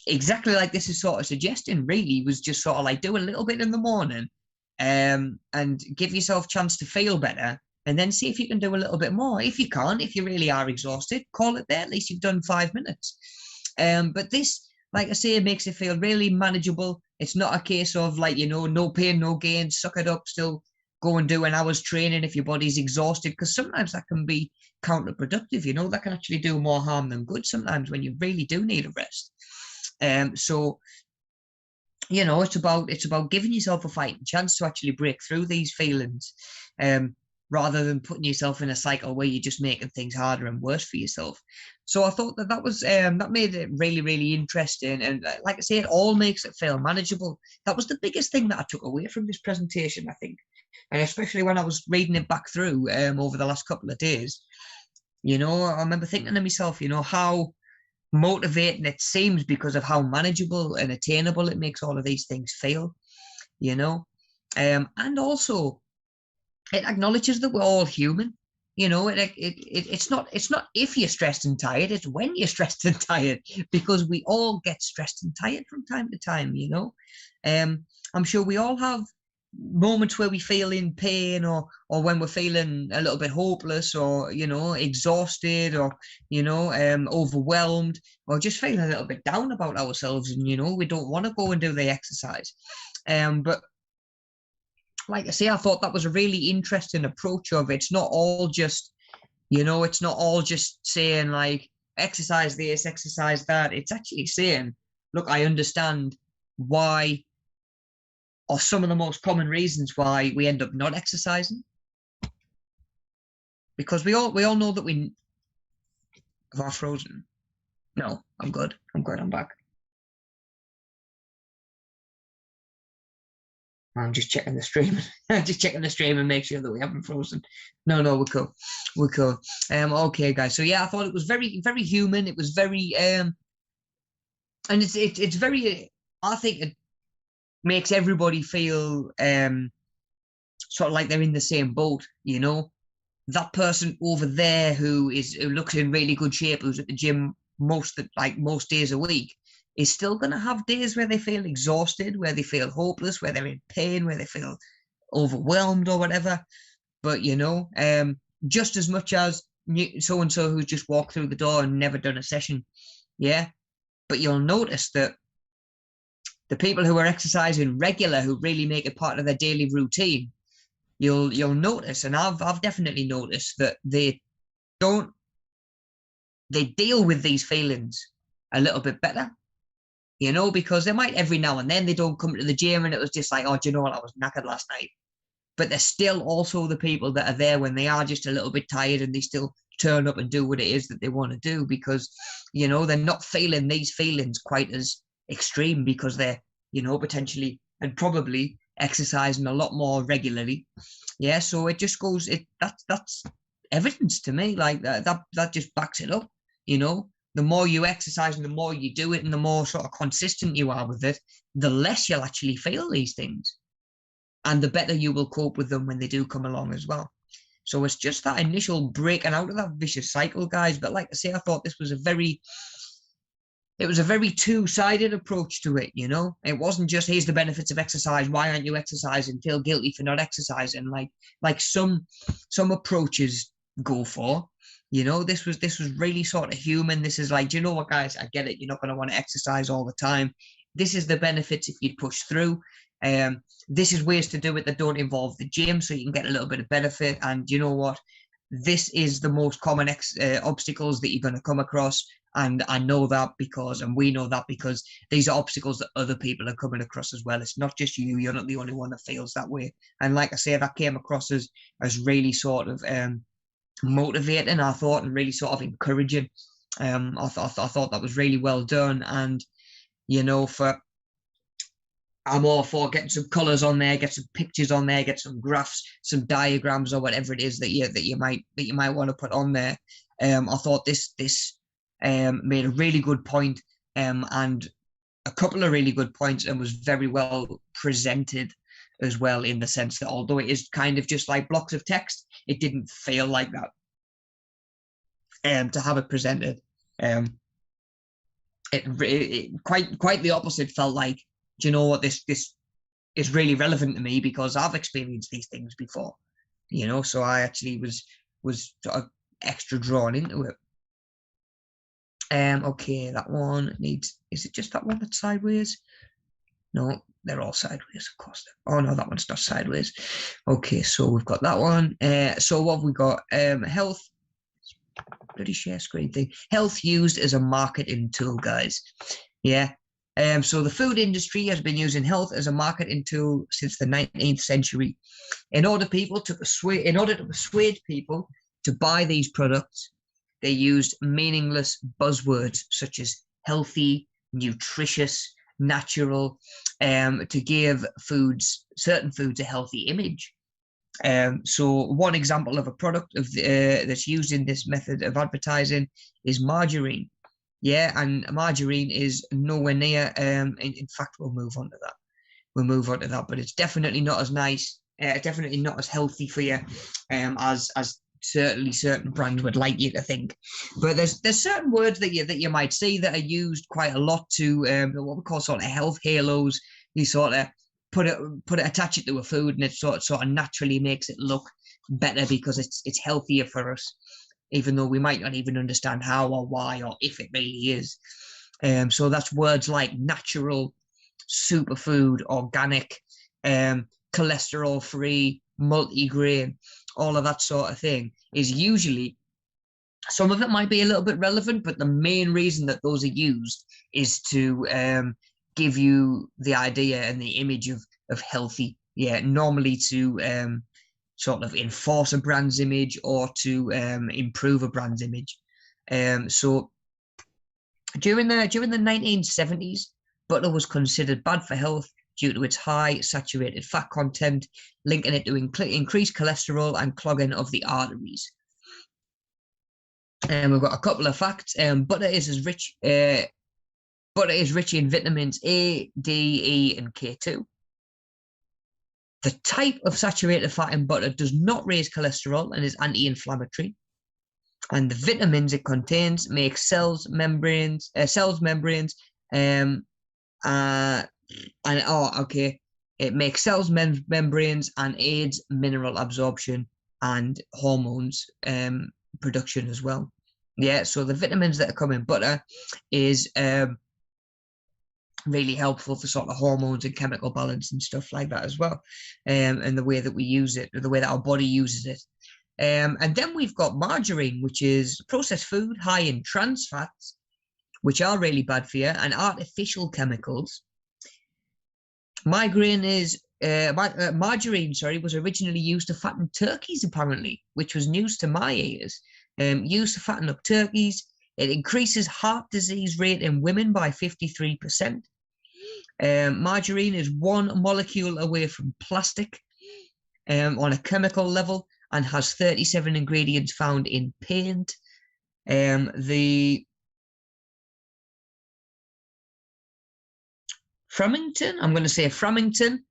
exactly like this is sort of suggesting, really was just sort of like do a little bit in the morning, and give yourself a chance to feel better, and then see if you can do a little bit more. If you can't, if you really are exhausted, call it there. At least you've done 5 minutes. But this, like I say, makes it feel really manageable. It's not a case of like, no pain, no gain, suck it up, still go and do an hour's training if your body's exhausted, because sometimes that can be counterproductive. That can actually do more harm than good sometimes when you really do need a rest. So it's about giving yourself a fighting chance to actually break through these feelings, rather than putting yourself in a cycle where you're just making things harder and worse for yourself. So I thought that was that made it really, really interesting, and like I say, it all makes it feel manageable. That was the biggest thing that I took away from this presentation, I think, and especially when I was reading it back through over the last couple of days. I remember thinking to myself, how motivating it seems because of how manageable and attainable it makes all of these things feel, and also it acknowledges that we're all human. It's not if you're stressed and tired, it's when you're stressed and tired, because we all get stressed and tired from time to time. I'm sure we all have moments where we feel in pain, or when we're feeling a little bit hopeless, or exhausted, or overwhelmed, or just feeling a little bit down about ourselves, and we don't want to go and do the exercise. But like I say, I thought that was a really interesting approach of it. It's not all just saying like exercise this, exercise that. It's actually saying, look, I understand why, or some of the most common reasons why we end up not exercising, because we all know that we are frozen. No, I'm good. I'm back. I'm just checking the stream. Just checking the stream and make sure that we haven't frozen. No, we're cool. Okay, guys. So yeah, I thought it was very, very human. It was very and it's very. I think it makes everybody feel sort of like they're in the same boat. That person over there who looks in really good shape, who's at the gym most days a week, is still going to have days where they feel exhausted, where they feel hopeless, where they're in pain, where they feel overwhelmed or whatever. But just as much as so and so who's just walked through the door and never done a session, yeah. But you'll notice that the people who are exercising regular, who really make it part of their daily routine, you'll notice, and I've definitely noticed, that they deal with these feelings a little bit better, because they might every now and then they don't come to the gym and it was just like, oh, do you know what, I was knackered last night. But they're still also the people that are there when they are just a little bit tired, and they still turn up and do what it is that they want to do, because they're not feeling these feelings quite as extreme, because they're potentially and probably exercising a lot more regularly. Yeah, so it just goes, that's evidence to me, like that just backs it up. The more you exercise and the more you do it and the more sort of consistent you are with it, the less you'll actually feel these things, and the better you will cope with them when they do come along as well. So it's just that initial breaking out of that vicious cycle, guys. But like I say, I thought this was a very two-sided approach to it. It wasn't just, here's the benefits of exercise, why aren't you exercising, feel guilty for not exercising, like some approaches go for. This was really sort of human. This is like, do you know what, guys, I get it, you're not going to want to exercise all the time. This is the benefits if you push through. This is ways to do it that don't involve the gym, so you can get a little bit of benefit. And you know what, this is the most common obstacles that you're going to come across. And I know that and we know that because these are obstacles that other people are coming across as well. It's not just you. You're not the only one that feels that way. And like I say, that came across as really sort of motivating, I thought, and really sort of encouraging. I thought that was really well done. And, I'm all for getting some colours on there, get some pictures on there, get some graphs, some diagrams, or whatever it is that you might want to put on there. I thought this made a really good point, and a couple of really good points, and was very well presented as well, in the sense that although it is kind of just like blocks of text, it didn't feel like that. to have it presented. It quite the opposite felt like, do you know what, this is really relevant to me because I've experienced these things before, you know, so I actually was sort of extra drawn into it. Okay, that one needs, is it just that one that's sideways? No, they're all sideways, of course. Oh no, that one's not sideways. Okay, so we've got that one. So what have we got? Health, bloody share screen thing. Health used as a marketing tool, guys. Yeah. So the food industry has been using health as a marketing tool since the 19th century. In order to persuade people to buy these products, they used meaningless buzzwords such as healthy, nutritious, natural, to give certain foods a healthy image. So one example of a product that's used in this method of advertising is margarine. Yeah, and margarine is nowhere near. In fact, we'll move on to that. But it's definitely not as nice. Definitely not as healthy for you, as certainly certain brands would like you to think. But there's certain words that you might see that are used quite a lot to what we call sort of health halos. You sort of attach it to a food, and it sort of naturally makes it look better because it's healthier for us, even though we might not even understand how or why or if it really is. So that's words like natural, superfood, organic, cholesterol-free, multi-grain, all of that sort of thing is usually, some of it might be a little bit relevant, but the main reason that those are used is to give you the idea and the image of healthy. Yeah, normally to sort of enforce a brand's image or to improve a brand's image. So during the 1970s, butter was considered bad for health due to its high saturated fat content, linking it to increased cholesterol and clogging of the arteries. And we've got a couple of facts. Butter is rich in vitamins A, D, E, and K2. The type of saturated fat in butter does not raise cholesterol and is anti-inflammatory. And the vitamins it contains make cells membranes, it makes cells membranes and aids mineral absorption and hormones production as well. Yeah, so the vitamins that come in butter is really helpful for sort of hormones and chemical balance and stuff like that as well, and the way that we use it, or the way that our body uses it. And then we've got margarine, which is processed food high in trans fats, which are really bad for you, and artificial chemicals. Margarine, was originally used to fatten turkeys, apparently, which was news to my ears. Used to fatten up turkeys. It increases heart disease rate in women by 53%. Margarine is one molecule away from plastic on a chemical level and has 37 ingredients found in paint. The Framington, I'm going to say Framington,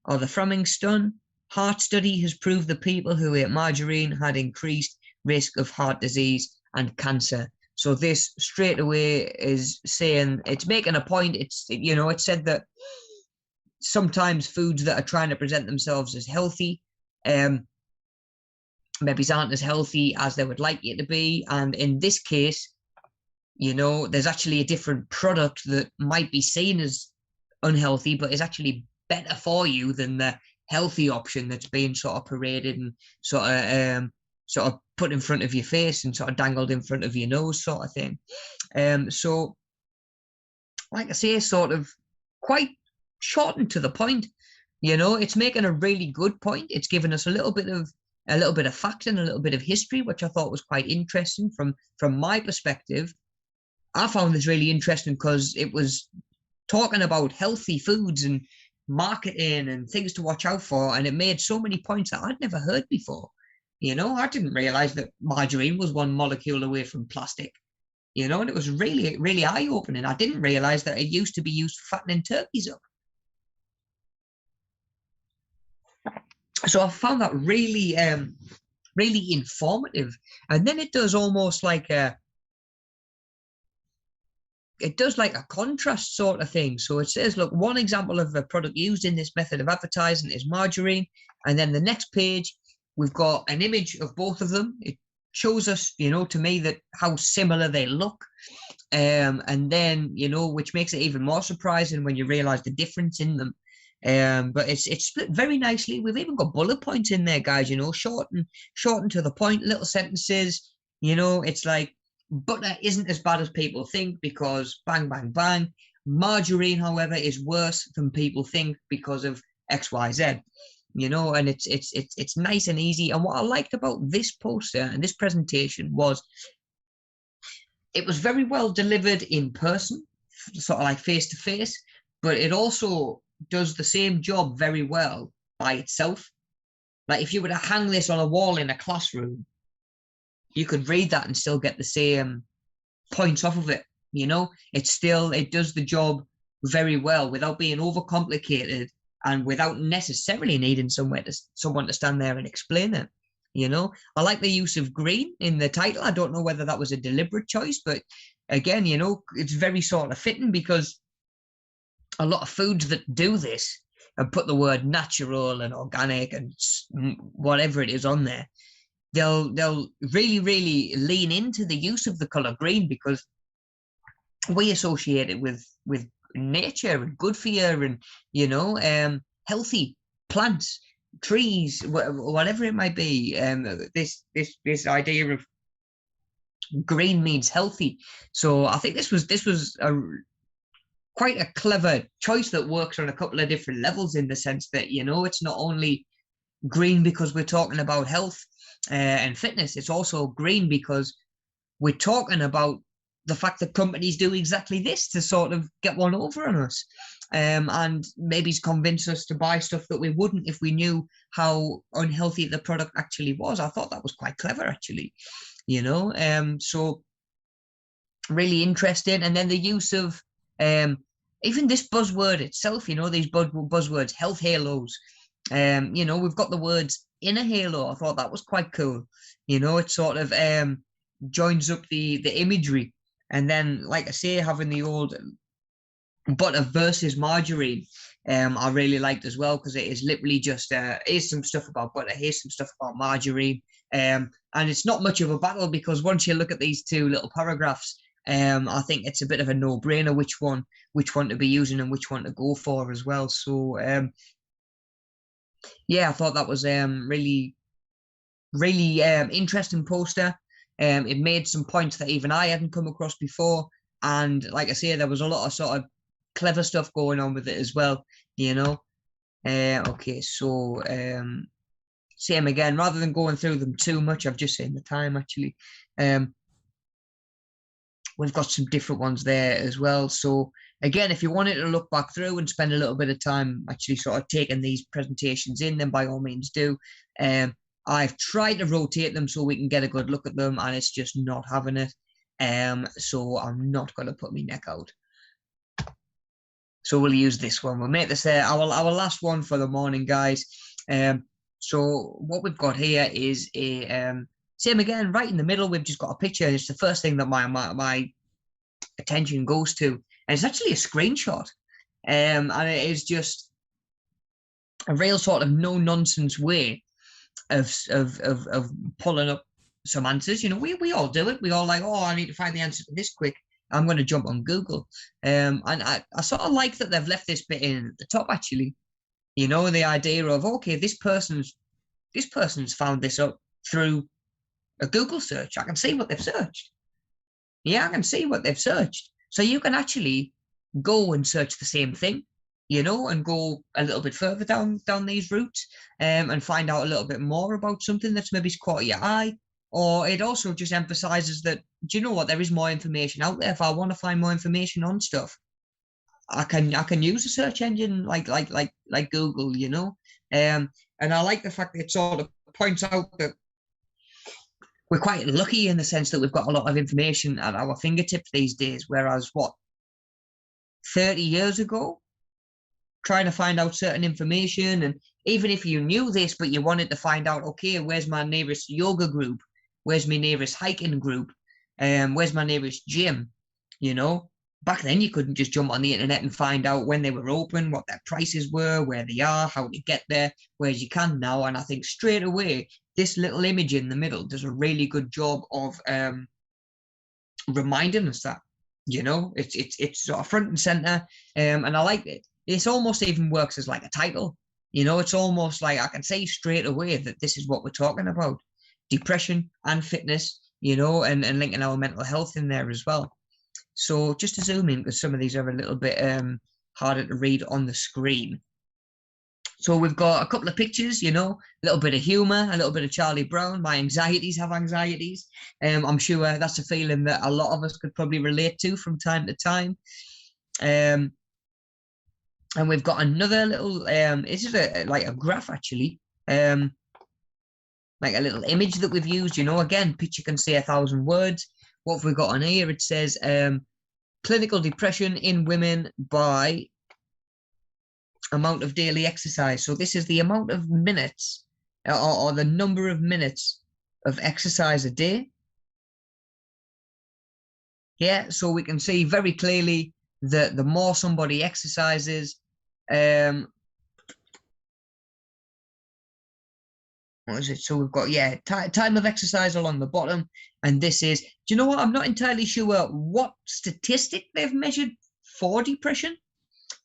or the Framington heart study has proved that people who ate margarine had increased risk of heart disease and cancer. So this straight away is saying, it's making a point. It said that sometimes foods that are trying to present themselves as healthy, maybe aren't as healthy as they would like it to be. And in this case, there's actually a different product that might be seen as unhealthy, but is actually better for you than the healthy option that's being sort of paraded and sort of put in front of your face and sort of dangled in front of your nose, sort of thing. So, like I say, sort of quite short and to the point. It's making a really good point. It's given us a little bit of fact and a little bit of history, which I thought was quite interesting from my perspective. I found this really interesting because it was talking about healthy foods and marketing and things to watch out for, and it made so many points that I'd never heard before. I didn't realize that margarine was one molecule away from plastic, and it was really, really eye-opening. I didn't realize that it used to be used for fattening turkeys up. So I found that really, really informative. And then it does almost like a contrast sort of thing. So it says, look, one example of a product used in this method of advertising is margarine. And then the next page, we've got an image of both of them. It shows us, you know, to me, that how similar they look. And then, you know, which makes it even more surprising when you realize the difference in them. But it's split very nicely. We've even got bullet points in there, guys, you know, short and to the point, little sentences. You know, it's like, butter isn't as bad as people think because bang, bang, bang. Margarine, however, is worse than people think because of X, Y, Z. You know, and it's nice and easy. And what I liked about this poster and this presentation was it was very well delivered in person, sort of like face to face, but it also does the same job very well by itself. Like if you were to hang this on a wall in a classroom, you could read that and still get the same points off of it. You know, it does the job very well without being overcomplicated and without necessarily needing someone to stand there and explain it. You know, I like the use of green in the title. I don't know whether that was a deliberate choice, but again, you know, it's very sort of fitting because a lot of foods that do this and put the word natural and organic and whatever it is on there, they'll really, really lean into the use of the color green because we associate it with nature and good for you and, you know, healthy plants, trees, whatever it might be. This idea of green means healthy. So I think this was quite a clever choice that works on a couple of different levels in the sense that, you know, it's not only green because we're talking about health and fitness, it's also green because we're talking about the fact that companies do exactly this to sort of get one over on us, and maybe convince us to buy stuff that we wouldn't if we knew how unhealthy the product actually was. I thought that was quite clever, actually, you know. So really interesting. And then the use of even this buzzword itself, you know, these buzzwords, health halos. You know, we've got the words in a halo. I thought that was quite cool. You know, it sort of joins up the imagery. And then, like I say, having the old butter versus margarine, I really liked as well because it is literally just here's some stuff about butter, here's some stuff about margarine, and it's not much of a battle because once you look at these two little paragraphs, I think it's a bit of a no-brainer which one to be using and which one to go for as well. So yeah, I thought that was really, really interesting poster. It made some points that even I hadn't come across before. And like I say, there was a lot of sort of clever stuff going on with it as well, you know. Okay, so same again, rather than going through them too much, I've just seen the time actually. We've got some different ones there as well. So again, if you wanted to look back through and spend a little bit of time actually sort of taking these presentations in, then by all means do. I've tried to rotate them so we can get a good look at them, and it's just not having it. So I'm not going to put my neck out. So we'll use this one. We'll make this our last one for the morning, guys. So what we've got here is a same again, right in the middle. We've just got a picture. It's the first thing that my attention goes to, and it's actually a screenshot. And it is just a real sort of no nonsense way of pulling up some answers. You know, we all do it. We all like, oh, I need to find the answer to this quick. I'm going to jump on Google. And I sort of like that they've left this bit in at the top, actually. You know, the idea of, okay, this person's found this up through a Google search. I can see what they've searched. Yeah, I can see what they've searched. So you can actually go and search the same thing, you know, and go a little bit further down these routes, and find out a little bit more about something that's maybe caught your eye. Or it also just emphasizes that, do you know what, there is more information out there. If I want to find more information on stuff, I can use a search engine like Google, you know. And I like the fact that it sort of points out that we're quite lucky in the sense that we've got a lot of information at our fingertips these days, whereas 30 years ago, trying to find out certain information, and even if you knew this but you wanted to find out, okay, where's my nearest yoga group, where's my nearest hiking group, where's my nearest gym, you know, back then you couldn't just jump on the internet and find out when they were open, what their prices were, where they are, how to get there, whereas you can now. And I think straight away this little image in the middle does a really good job of reminding us that, you know, it's sort of front and center, and I like it. This almost even works as like a title, you know. It's almost like I can say straight away that this is what we're talking about: depression and fitness, you know, and linking our mental health in there as well. So just to zoom in, because some of these are a little bit harder to read on the screen. So we've got a couple of pictures, you know, a little bit of humor, a little bit of Charlie Brown. My anxieties have anxieties. I'm sure that's a feeling that a lot of us could probably relate to from time to time. And we've got another little, this is like a graph actually, like a little image that we've used, you know. Again, picture can say 1,000 words. What have we got on here? It says clinical depression in women by amount of daily exercise. So this is the amount of minutes or the number of minutes of exercise a day. Yeah, so we can see very clearly that the more somebody exercises, what is it? So we've got, yeah, time of exercise along the bottom. And this is, do you know what? I'm not entirely sure what statistic they've measured for depression.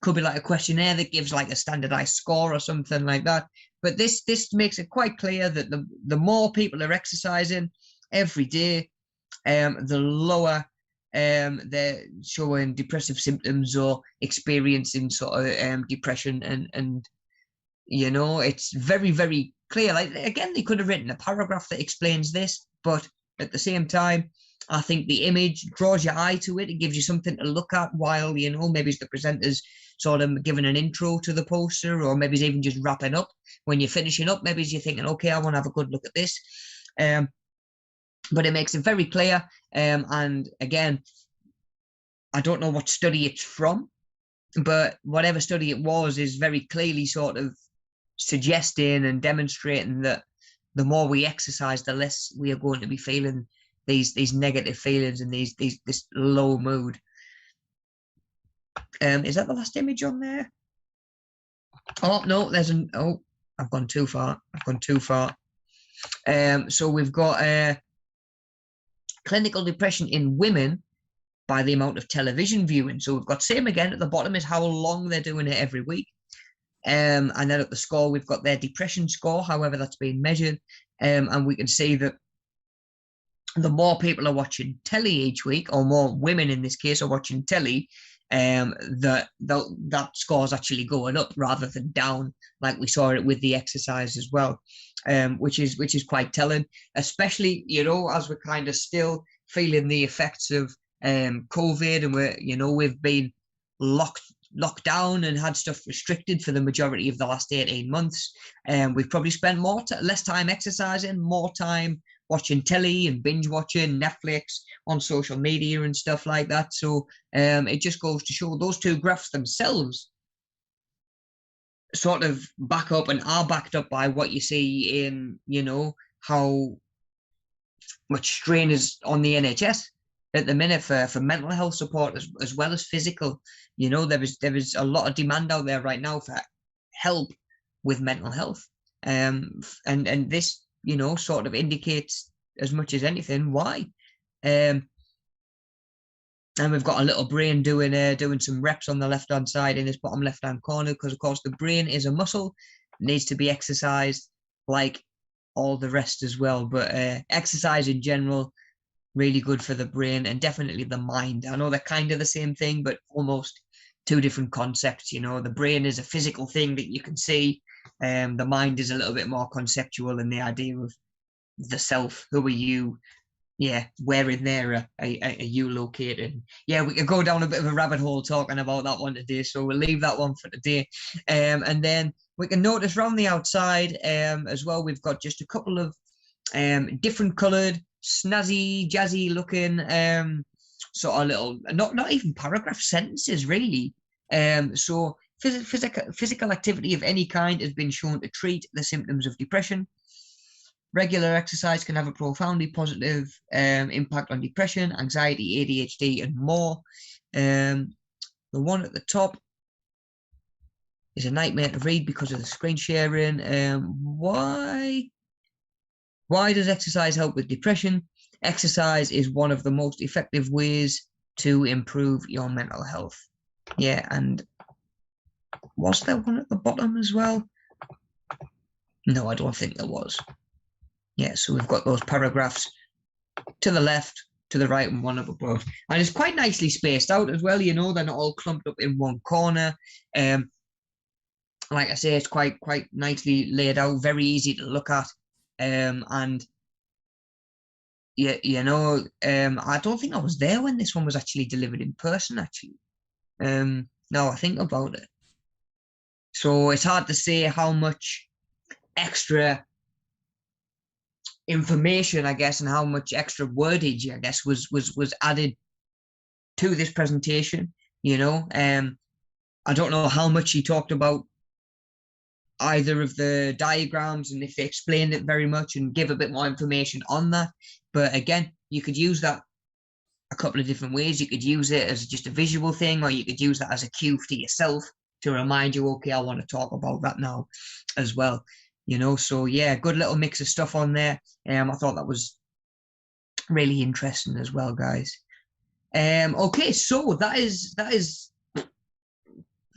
Could be like a questionnaire that gives like a standardized score or something like that. But this makes it quite clear that the more people are exercising every day, the lower they're showing depressive symptoms or experiencing sort of depression. And you know, it's very, very clear. Like, again, they could have written a paragraph that explains this, but at the same time, I think the image draws your eye to it. It gives you something to look at while, you know, maybe it's the presenter's sort of giving an intro to the poster, or maybe it's even just wrapping up. When you're finishing up, maybe you're thinking, okay, I want to have a good look at this. But it makes it very clear. And again, I don't know what study it's from, but whatever study it was is very clearly sort of suggesting and demonstrating that the more we exercise, the less we are going to be feeling these negative feelings and this low mood. Is that the last image on there? Oh no, I've gone too far. So we've got clinical depression in women by the amount of television viewing. So we've got same again at the bottom is how long they're doing it every week. And then at the score, we've got their depression score, however that's being measured. And we can see that the more people are watching telly each week, or more women in this case are watching telly, that score's actually going up rather than down, like we saw it with the exercise as well, which is quite telling, especially, you know, as we're kind of still feeling the effects of COVID, and we've been locked down and had stuff restricted for the majority of the last 18 months. We've probably spent less time exercising, more time watching telly and binge watching Netflix on social media and stuff like that. So it just goes to show those two graphs themselves sort of back up and are backed up by what you see in, you know, how much strain is on the NHS at the minute for mental health support as well as physical. You know, there is a lot of demand out there right now for help with mental health. And this, you know, sort of indicates as much as anything why. And we've got a little brain doing some reps on the left-hand side in this bottom left-hand corner, because of course the brain is a muscle, needs to be exercised like all the rest as well. But exercise in general, really good for the brain and definitely the mind. I know they're kind of the same thing, but almost two different concepts. You know, the brain is a physical thing that you can see. The mind is a little bit more conceptual, and the idea of the self. Who are you? Yeah, where in there are you located? Yeah, we could go down a bit of a rabbit hole talking about that one today, so we'll leave that one for today. And then we can notice around the outside as well, we've got just a couple of different coloured, snazzy, jazzy looking sort of little, not even paragraph, sentences really. So physical activity of any kind has been shown to treat the symptoms of depression. Regular exercise can have a profoundly positive impact on depression, anxiety, ADHD, and more. The one at the top is a nightmare to read because of the screen sharing. Why does exercise help with depression? Exercise is one of the most effective ways to improve your mental health. Yeah, and was there one at the bottom as well? No, I don't think there was. Yeah, so we've got those paragraphs to the left, to the right, and one up above. And it's quite nicely spaced out as well, you know, they're not all clumped up in one corner. Like I say, it's quite nicely laid out, very easy to look at. And yeah, you know, I don't think I was there when this one was actually delivered in person, actually. Now I think about it. So it's hard to say how much extra information, I guess, and how much extra wordage, I guess, was added to this presentation, you know. I don't know how much he talked about either of the diagrams and if they explained it very much and give a bit more information on that. But again, you could use that a couple of different ways. You could use it as just a visual thing, or you could use that as a cue to yourself to remind you, okay, I want to talk about that now as well. You know, so yeah, good little mix of stuff on there. I thought that was really interesting as well, guys. Okay, so that is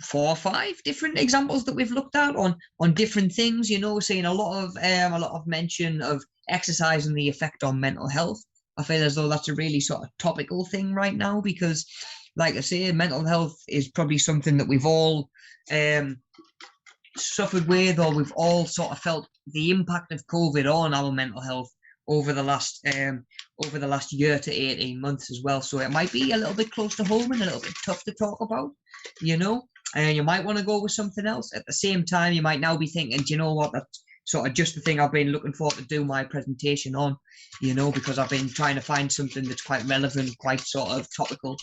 4 or 5 different examples that we've looked at on different things. You know, seeing a lot of mention of exercise and the effect on mental health. I feel as though that's a really sort of topical thing right now because, like I say, mental health is probably something that we've all suffered with, or we've all sort of felt the impact of COVID on our mental health over the last year to 18 months as well. So it might be a little bit close to home and a little bit tough to talk about, you know, and you might want to go with something else. At the same time, you might now be thinking, do you know what, that's sort of just the thing I've been looking for to do my presentation on, you know, because I've been trying to find something that's quite relevant, quite sort of topical.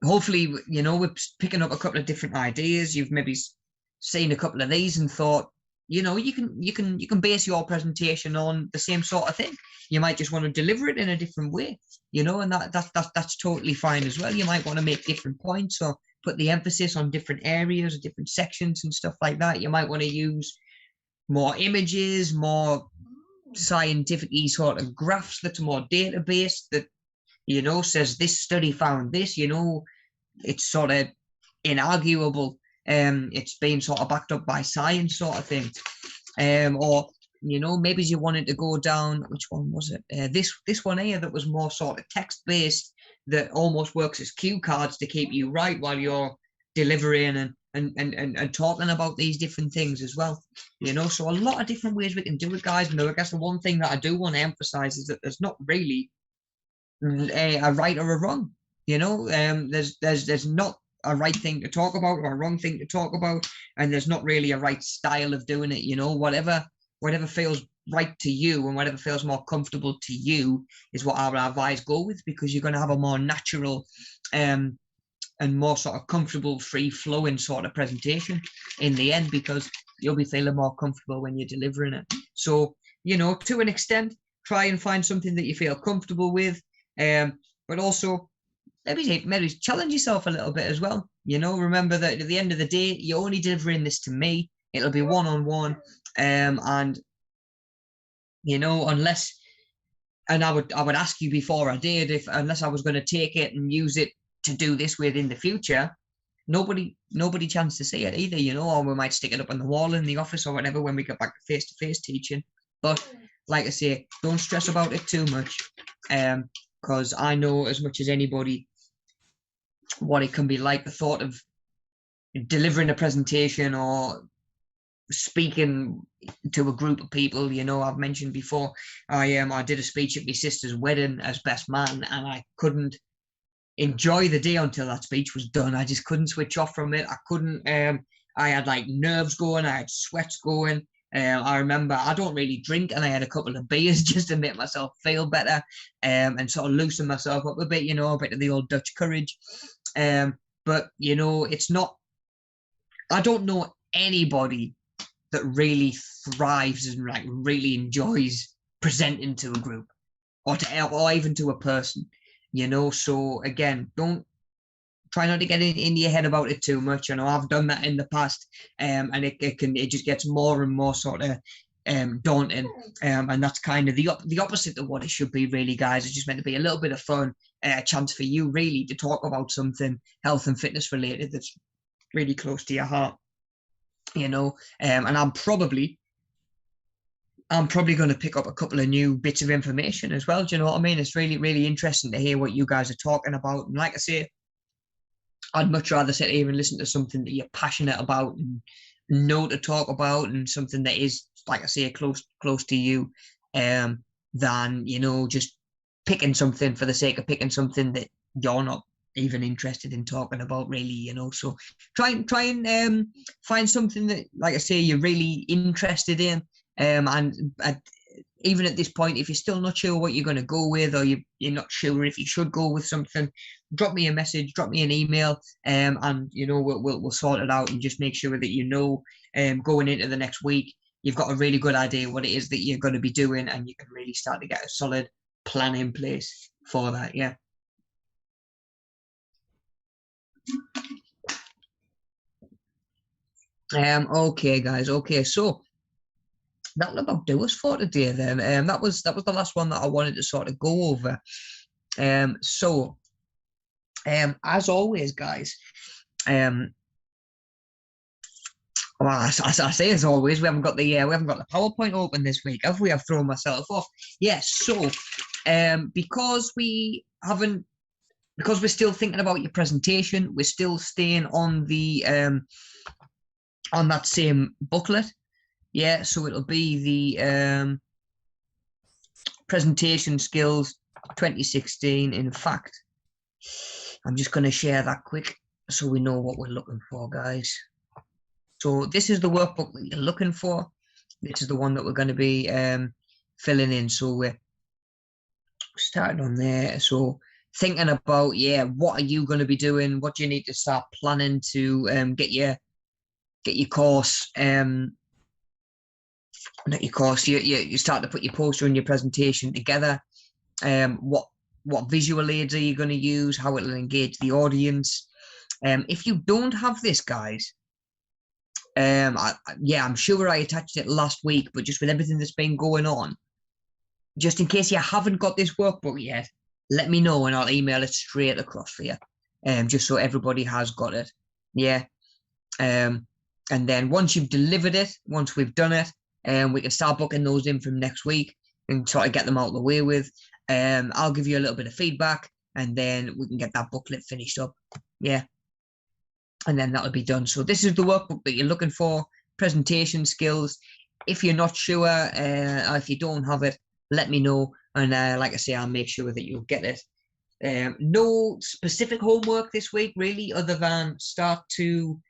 Hopefully, you know, we're picking up a couple of different ideas. You've maybe seen a couple of these and thought, you know, you can base your presentation on the same sort of thing. You might just want to deliver it in a different way, you know, and that's totally fine as well. You might want to make different points or put the emphasis on different areas or different sections and stuff like that. You might want to use more images, more scientific-y sort of graphs that's more data-based, that, you know, says this study found this, you know, it's sort of inarguable. It's been sort of backed up by science sort of thing. Or, you know, maybe you wanted to go down, which one was it? This one here that was more sort of text-based, that almost works as cue cards to keep you right while you're delivering and talking about these different things as well, you know. So a lot of different ways we can do it, guys. And I guess the one thing that I do want to emphasize is that there's not really a right or a wrong, you know. There's not a right thing to talk about or a wrong thing to talk about, and there's not really a right style of doing it, you know. Whatever feels right to you and whatever feels more comfortable to you is what I would advise go with, because you're going to have a more natural and more sort of comfortable, free-flowing sort of presentation in the end, because you'll be feeling more comfortable when you're delivering it. So, you know, to an extent, try and find something that you feel comfortable with, but also maybe challenge yourself a little bit as well. You know, remember that at the end of the day, you're only delivering this to me. It'll be one-on-one, and, you know, unless, and I would ask you before I did, unless I was going to take it and use it to do this with in the future, nobody chance to see it either, you know, or we might stick it up on the wall in the office or whatever when we get back to face-to-face teaching. But like I say, don't stress about it too much, because I know as much as anybody what it can be like, the thought of delivering a presentation or speaking to a group of people. You know, I've mentioned before, I did a speech at my sister's wedding as best man, and I couldn't enjoy the day until that speech was done. I just couldn't switch off from it. I couldn't. I had like nerves going. I had sweats going. I remember I don't really drink, and I had a couple of beers just to make myself feel better, and sort of loosen myself up a bit. You know, a bit of the old Dutch courage. but you know, it's not. I don't know anybody that really thrives and like really enjoys presenting to a group or even to a person, you know. So again, don't try not to get in your head about it too much. You know, I've done that in the past, and it just gets more and more sort of daunting, and that's kind of the opposite of what it should be, really, guys. It's just meant to be a little bit of fun, a chance for you really to talk about something health and fitness related that's really close to your heart, you know. And I'm probably going to pick up a couple of new bits of information as well. Do you know what I mean? It's really, really interesting to hear what you guys are talking about. And like I say, I'd much rather sit here and listen to something that you're passionate about and know to talk about, and something that is, like I say, close to you, than, you know, just picking something for the sake of picking something that you're not even interested in talking about, really, you know. So try and find something that, like I say, you're really interested in, and even at this point, if you're still not sure what you're going to go with, or you're not sure if you should go with something, drop me a message, drop me an email, and you know, we'll sort it out, and just make sure that, you know, going into the next week, you've got a really good idea what it is that you're going to be doing, and you can really start to get a solid plan in place for that. Yeah. Okay, guys. Okay, so that'll about do us for today then. That was the last one that I wanted to sort of go over. So as always, guys, well, I say as always, we haven't got the PowerPoint open this week, have we? I've thrown myself off. Yes. So because we're still thinking about your presentation, we're still staying on the on that same booklet. Yeah, so it'll be the presentation skills 2016. In fact, I'm just going to share that quick so we know what we're looking for, guys. So this is the workbook that you're looking for. This is the one that we're going to be filling in. So we're starting on there. So thinking about, yeah, what are you going to be doing? What do you need to start planning to get your course not your course, you start to put your poster and your presentation together. What visual aids are you going to use? How it'll engage the audience. If you don't have this, guys, I'm sure I attached it last week, but just with everything that's been going on, just in case you haven't got this workbook yet, let me know and I'll email it straight across for you, just so everybody has got it. Yeah. And then once you've delivered it, once we've done it, we can start booking those in from next week and try to get them out of the way with. I'll give you a little bit of feedback, and then we can get that booklet finished up. Yeah. And then that'll be done. So this is the workbook that you're looking for, presentation skills. If you're not sure, or if you don't have it, let me know. And like I say, I'll make sure that you'll get it. No specific homework this week, really, other than start to,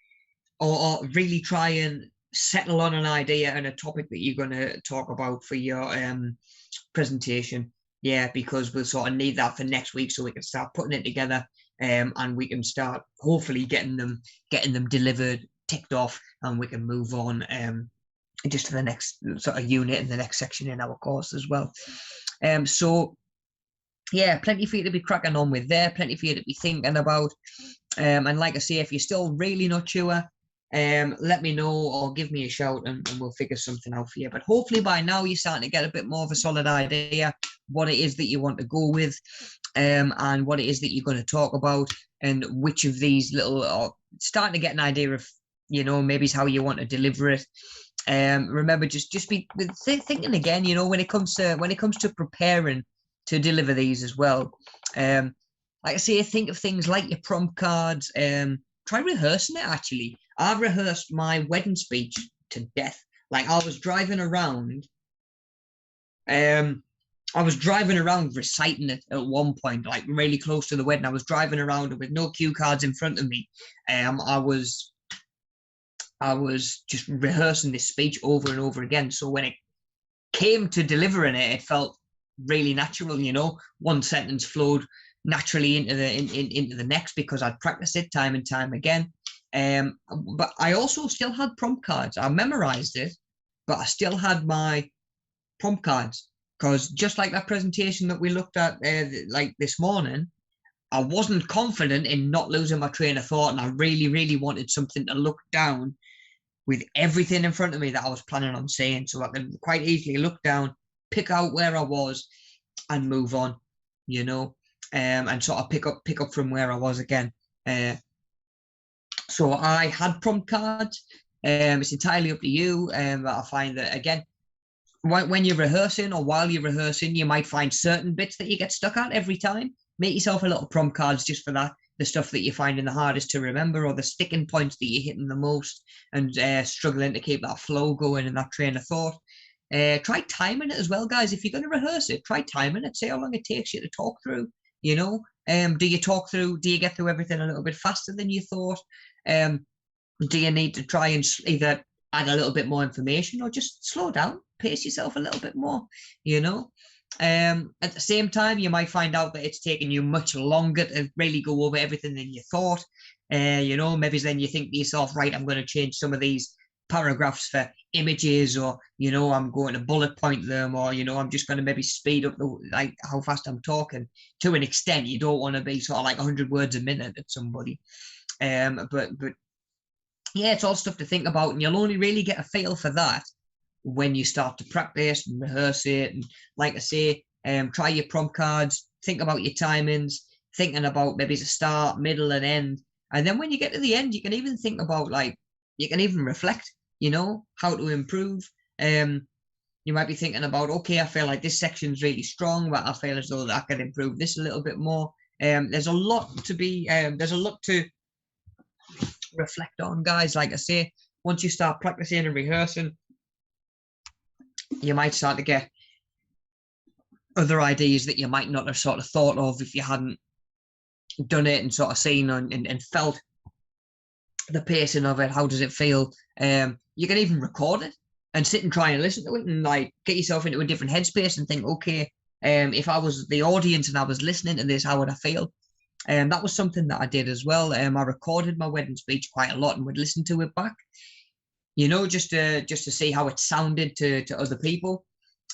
or really try and settle on an idea and a topic that you're going to talk about for your presentation. Yeah, because we'll sort of need that for next week, so we can start putting it together, and we can start hopefully getting them delivered, ticked off, and we can move on just to the next sort of unit and the next section in our course as well. So yeah, plenty for you to be cracking on with there, plenty for you to be thinking about. And like I say, if you're still really not sure, let me know or give me a shout, and we'll figure something out for you. But hopefully by now you're starting to get a bit more of a solid idea what it is that you want to go with, and what it is that you're going to talk about, and which of these little, or starting to get an idea of, you know, maybe it's how you want to deliver it. Remember, just be thinking again, you know, when it comes to preparing to deliver these as well. Like I say, think of things like your prompt cards. Try rehearsing it. Actually, I've rehearsed my wedding speech to death. Like, I was driving around reciting it at one point, like really close to the wedding. I was driving around with no cue cards in front of me. I was just rehearsing this speech over and over again. So when it came to delivering it, it felt really natural, you know, one sentence flowed naturally into the next because I'd practiced it time and time again. But I also still had prompt cards. I memorized it, but I still had my prompt cards, because just like that presentation that we looked at like this morning, I wasn't confident in not losing my train of thought, and I really, really wanted something to look down with everything in front of me that I was planning on saying, so I could quite easily look down, pick out where I was, and move on, you know, and sort of pick up from where I was again. So I had prompt cards. It's entirely up to you. But I find that, again, when you're rehearsing or while you're rehearsing, you might find certain bits that you get stuck at every time. Make yourself a little prompt cards just for that. The stuff that you're finding the hardest to remember, or the sticking points that you're hitting the most and struggling to keep that flow going and that train of thought. Try timing it as well, guys. If you're going to rehearse it, try timing it. See how long it takes you to talk through, you know. Do you get through everything a little bit faster than you thought? Do you need to try and either add a little bit more information or just slow down, pace yourself a little bit more, you know? At the same time, you might find out that it's taking you much longer to really go over everything than you thought. You know, maybe then you think to yourself, right, I'm going to change some of these paragraphs for images, or, you know, I'm going to bullet point them, or, you know, I'm just going to maybe speed up like how fast I'm talking. To an extent, you don't want to be sort of like 100 words a minute at somebody. But yeah, it's all stuff to think about, and you'll only really get a feel for that when you start to practice and rehearse it. And like I say, try your prompt cards, think about your timings, thinking about maybe the start, middle, and end. And then when you get to the end, you can even think about, like, you can even reflect, you know, how to improve. You might be thinking about, okay, I feel like this section's really strong, but I feel as though that I could improve this a little bit more. There's a lot to reflect on, guys. Like I say, once you start practicing and rehearsing, you might start to get other ideas that you might not have sort of thought of if you hadn't done it and sort of seen and felt the pacing of it. How does it feel? You can even record it and sit and try and listen to it and like get yourself into a different headspace and think, okay, if I was the audience and I was listening to this, how would I feel? That was something that I did as well. I recorded my wedding speech quite a lot and would listen to it back, you know, just to see how it sounded to other people.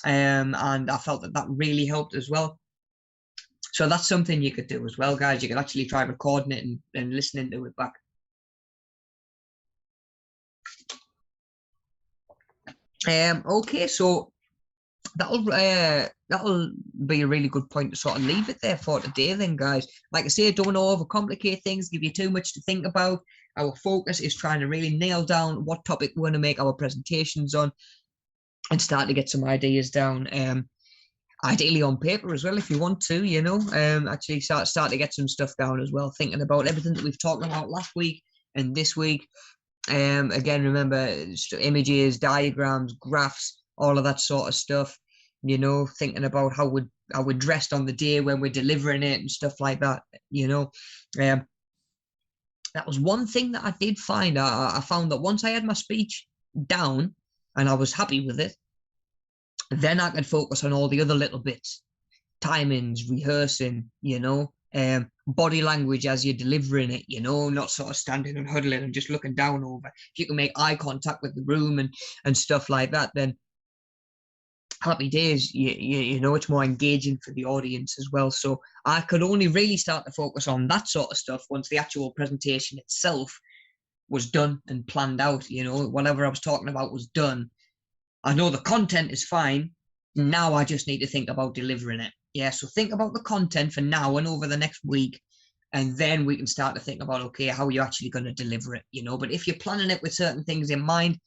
And I felt that really helped as well. So that's something you could do as well, guys. You could actually try recording it and listening to it back. Okay, so that'll be a really good point to sort of leave it there for today then, guys. Like I say, don't want to overcomplicate things, give you too much to think about. Our focus is trying to really nail down what topic we're going to make our presentations on and start to get some ideas down, ideally on paper as well if you want to, you know, actually start to get some stuff down as well, thinking about everything that we've talked about last week and this week. Again, remember, images, diagrams, graphs, all of that sort of stuff, you know, thinking about how we're dressed on the day when we're delivering it and stuff like that, you know. That was one thing that I did find. I found that once I had my speech down and I was happy with it, then I could focus on all the other little bits, timings, rehearsing, you know, body language as you're delivering it, you know, not sort of standing and huddling and just looking down over. If you can make eye contact with the room and stuff like that, then happy days. You know, it's more engaging for the audience as well. So I could only really start to focus on that sort of stuff once the actual presentation itself was done and planned out, you know, whatever I was talking about was done. I know the content is fine. Now I just need to think about delivering it. Yeah, so think about the content for now and over the next week, and then we can start to think about, okay, how are you actually going to deliver it, you know? But if you're planning it with certain things in mind,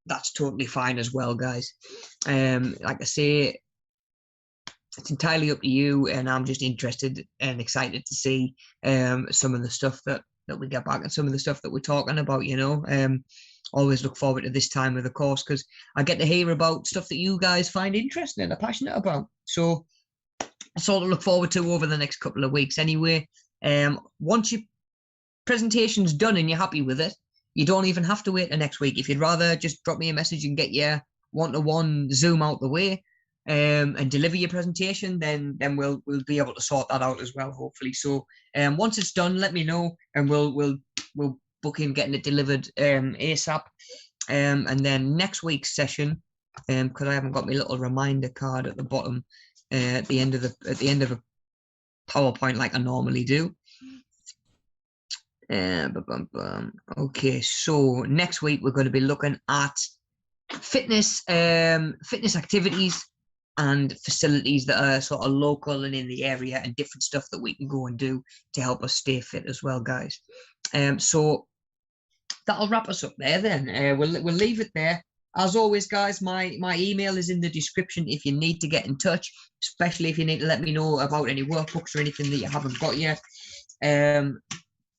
that's totally fine as well, guys. Like I say, it's entirely up to you, and I'm just interested and excited to see some of the stuff that we get back and some of the stuff that we're talking about, you know. Always look forward to this time of the course because I get to hear about stuff that you guys find interesting and are passionate about. So that's all to look forward to over the next couple of weeks anyway. Once your presentation's done and you're happy with it, you don't even have to wait the next week. If you'd rather just drop me a message and get your one-to-one Zoom out the way, and deliver your presentation, then we'll be able to sort that out as well, hopefully. So once it's done, let me know, and we'll book in getting it delivered ASAP. And then next week's session, because I haven't got my little reminder card at the bottom at the end of a PowerPoint like I normally do. Okay, so next week we're going to be looking at fitness activities and facilities that are sort of local and in the area, and different stuff that we can go and do to help us stay fit as well, guys. So that'll wrap us up there then. We'll leave it there. As always, guys, my email is in the description if you need to get in touch, especially if you need to let me know about any workbooks or anything that you haven't got yet.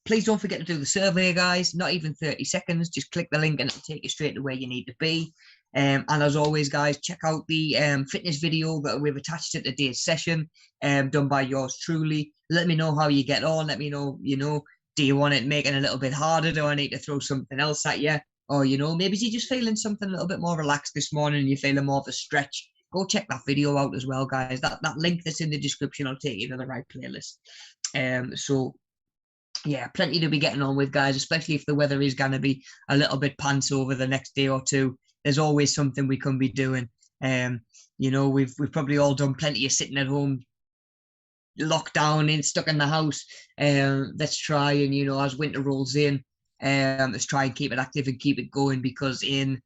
Please don't forget to do the survey, guys. Not even 30 seconds. Just click the link and it'll take you straight to where you need to be. And as always, guys, check out the fitness video that we've attached to today's session, done by yours truly. Let me know how you get on. Let me know, do you want it making a little bit harder? Do I need to throw something else at you? Or, maybe you're just feeling something a little bit more relaxed this morning and you're feeling more of a stretch. Go check that video out as well, guys. That link that's in the description will take you to the right playlist. So yeah, plenty to be getting on with, guys, especially if the weather is going to be a little bit pants over the next day or two. There's always something we can be doing. We've probably all done plenty of sitting at home, locked down and stuck in the house. Let's try and, as winter rolls in, let's try and keep it active and keep it going, because in,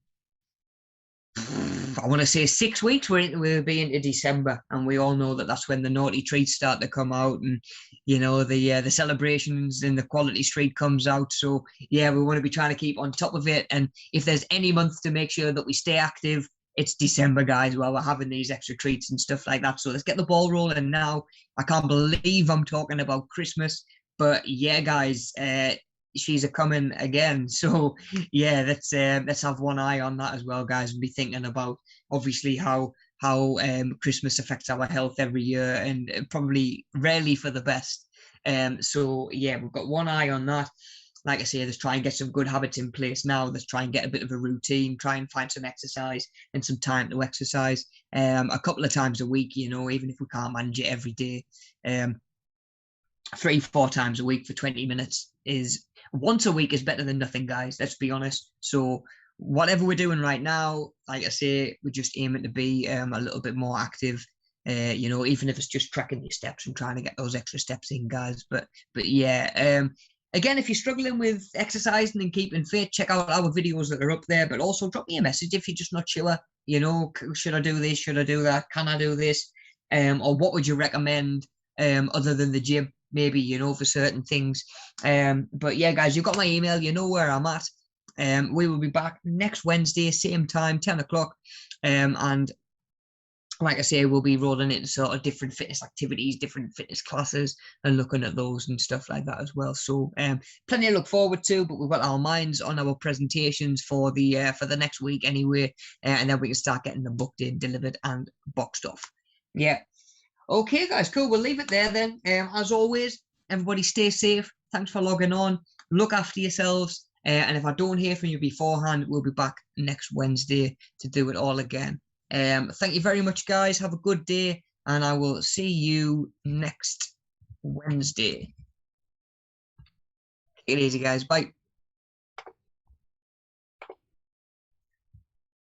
I want to say 6 weeks, we'll be into December, and we all know that that's when the naughty treats start to come out, and the celebrations and the quality street comes out. So yeah, we want to be trying to keep on top of it, and if there's any month to make sure that we stay active, it's December, guys, while we're having these extra treats and stuff like that. So let's get the ball rolling now. I can't believe I'm talking about Christmas, but yeah, guys, she's a coming again. So yeah, let's have one eye on that as well, guys, and be thinking about obviously how Christmas affects our health every year, and probably rarely for the best. So yeah, we've got one eye on that. Like I say, let's try and get some good habits in place now. Let's try and get a bit of a routine, try and find some exercise and some time to exercise a couple of times a week, even if we can't manage it every day. 3-4 times a week for 20 minutes is once a week is better than nothing, guys. Let's be honest. So whatever we're doing right now, like I say, we're just aiming to be a little bit more active. Even if it's just tracking your steps and trying to get those extra steps in, guys. But yeah, again, if you're struggling with exercising and keeping fit, check out our videos that are up there. But also drop me a message if you're just not sure. Should I do this? Should I do that? Can I do this? Or what would you recommend other than the gym? Maybe, for certain things. But yeah, guys, you've got my email. You know where I'm at. We will be back next Wednesday, same time, 10 o'clock. And like I say, we'll be rolling into sort of different fitness activities, different fitness classes, and looking at those and stuff like that as well. So plenty to look forward to, but we've got our minds on our presentations for the next week anyway, and then we can start getting them booked in, delivered, and boxed off. Yeah. Okay, guys, cool. We'll leave it there then. As always, everybody stay safe. Thanks for logging on. Look after yourselves. And if I don't hear from you beforehand, we'll be back next Wednesday to do it all again. Thank you very much, guys. Have a good day, and I will see you next Wednesday. Take it easy, guys. Bye.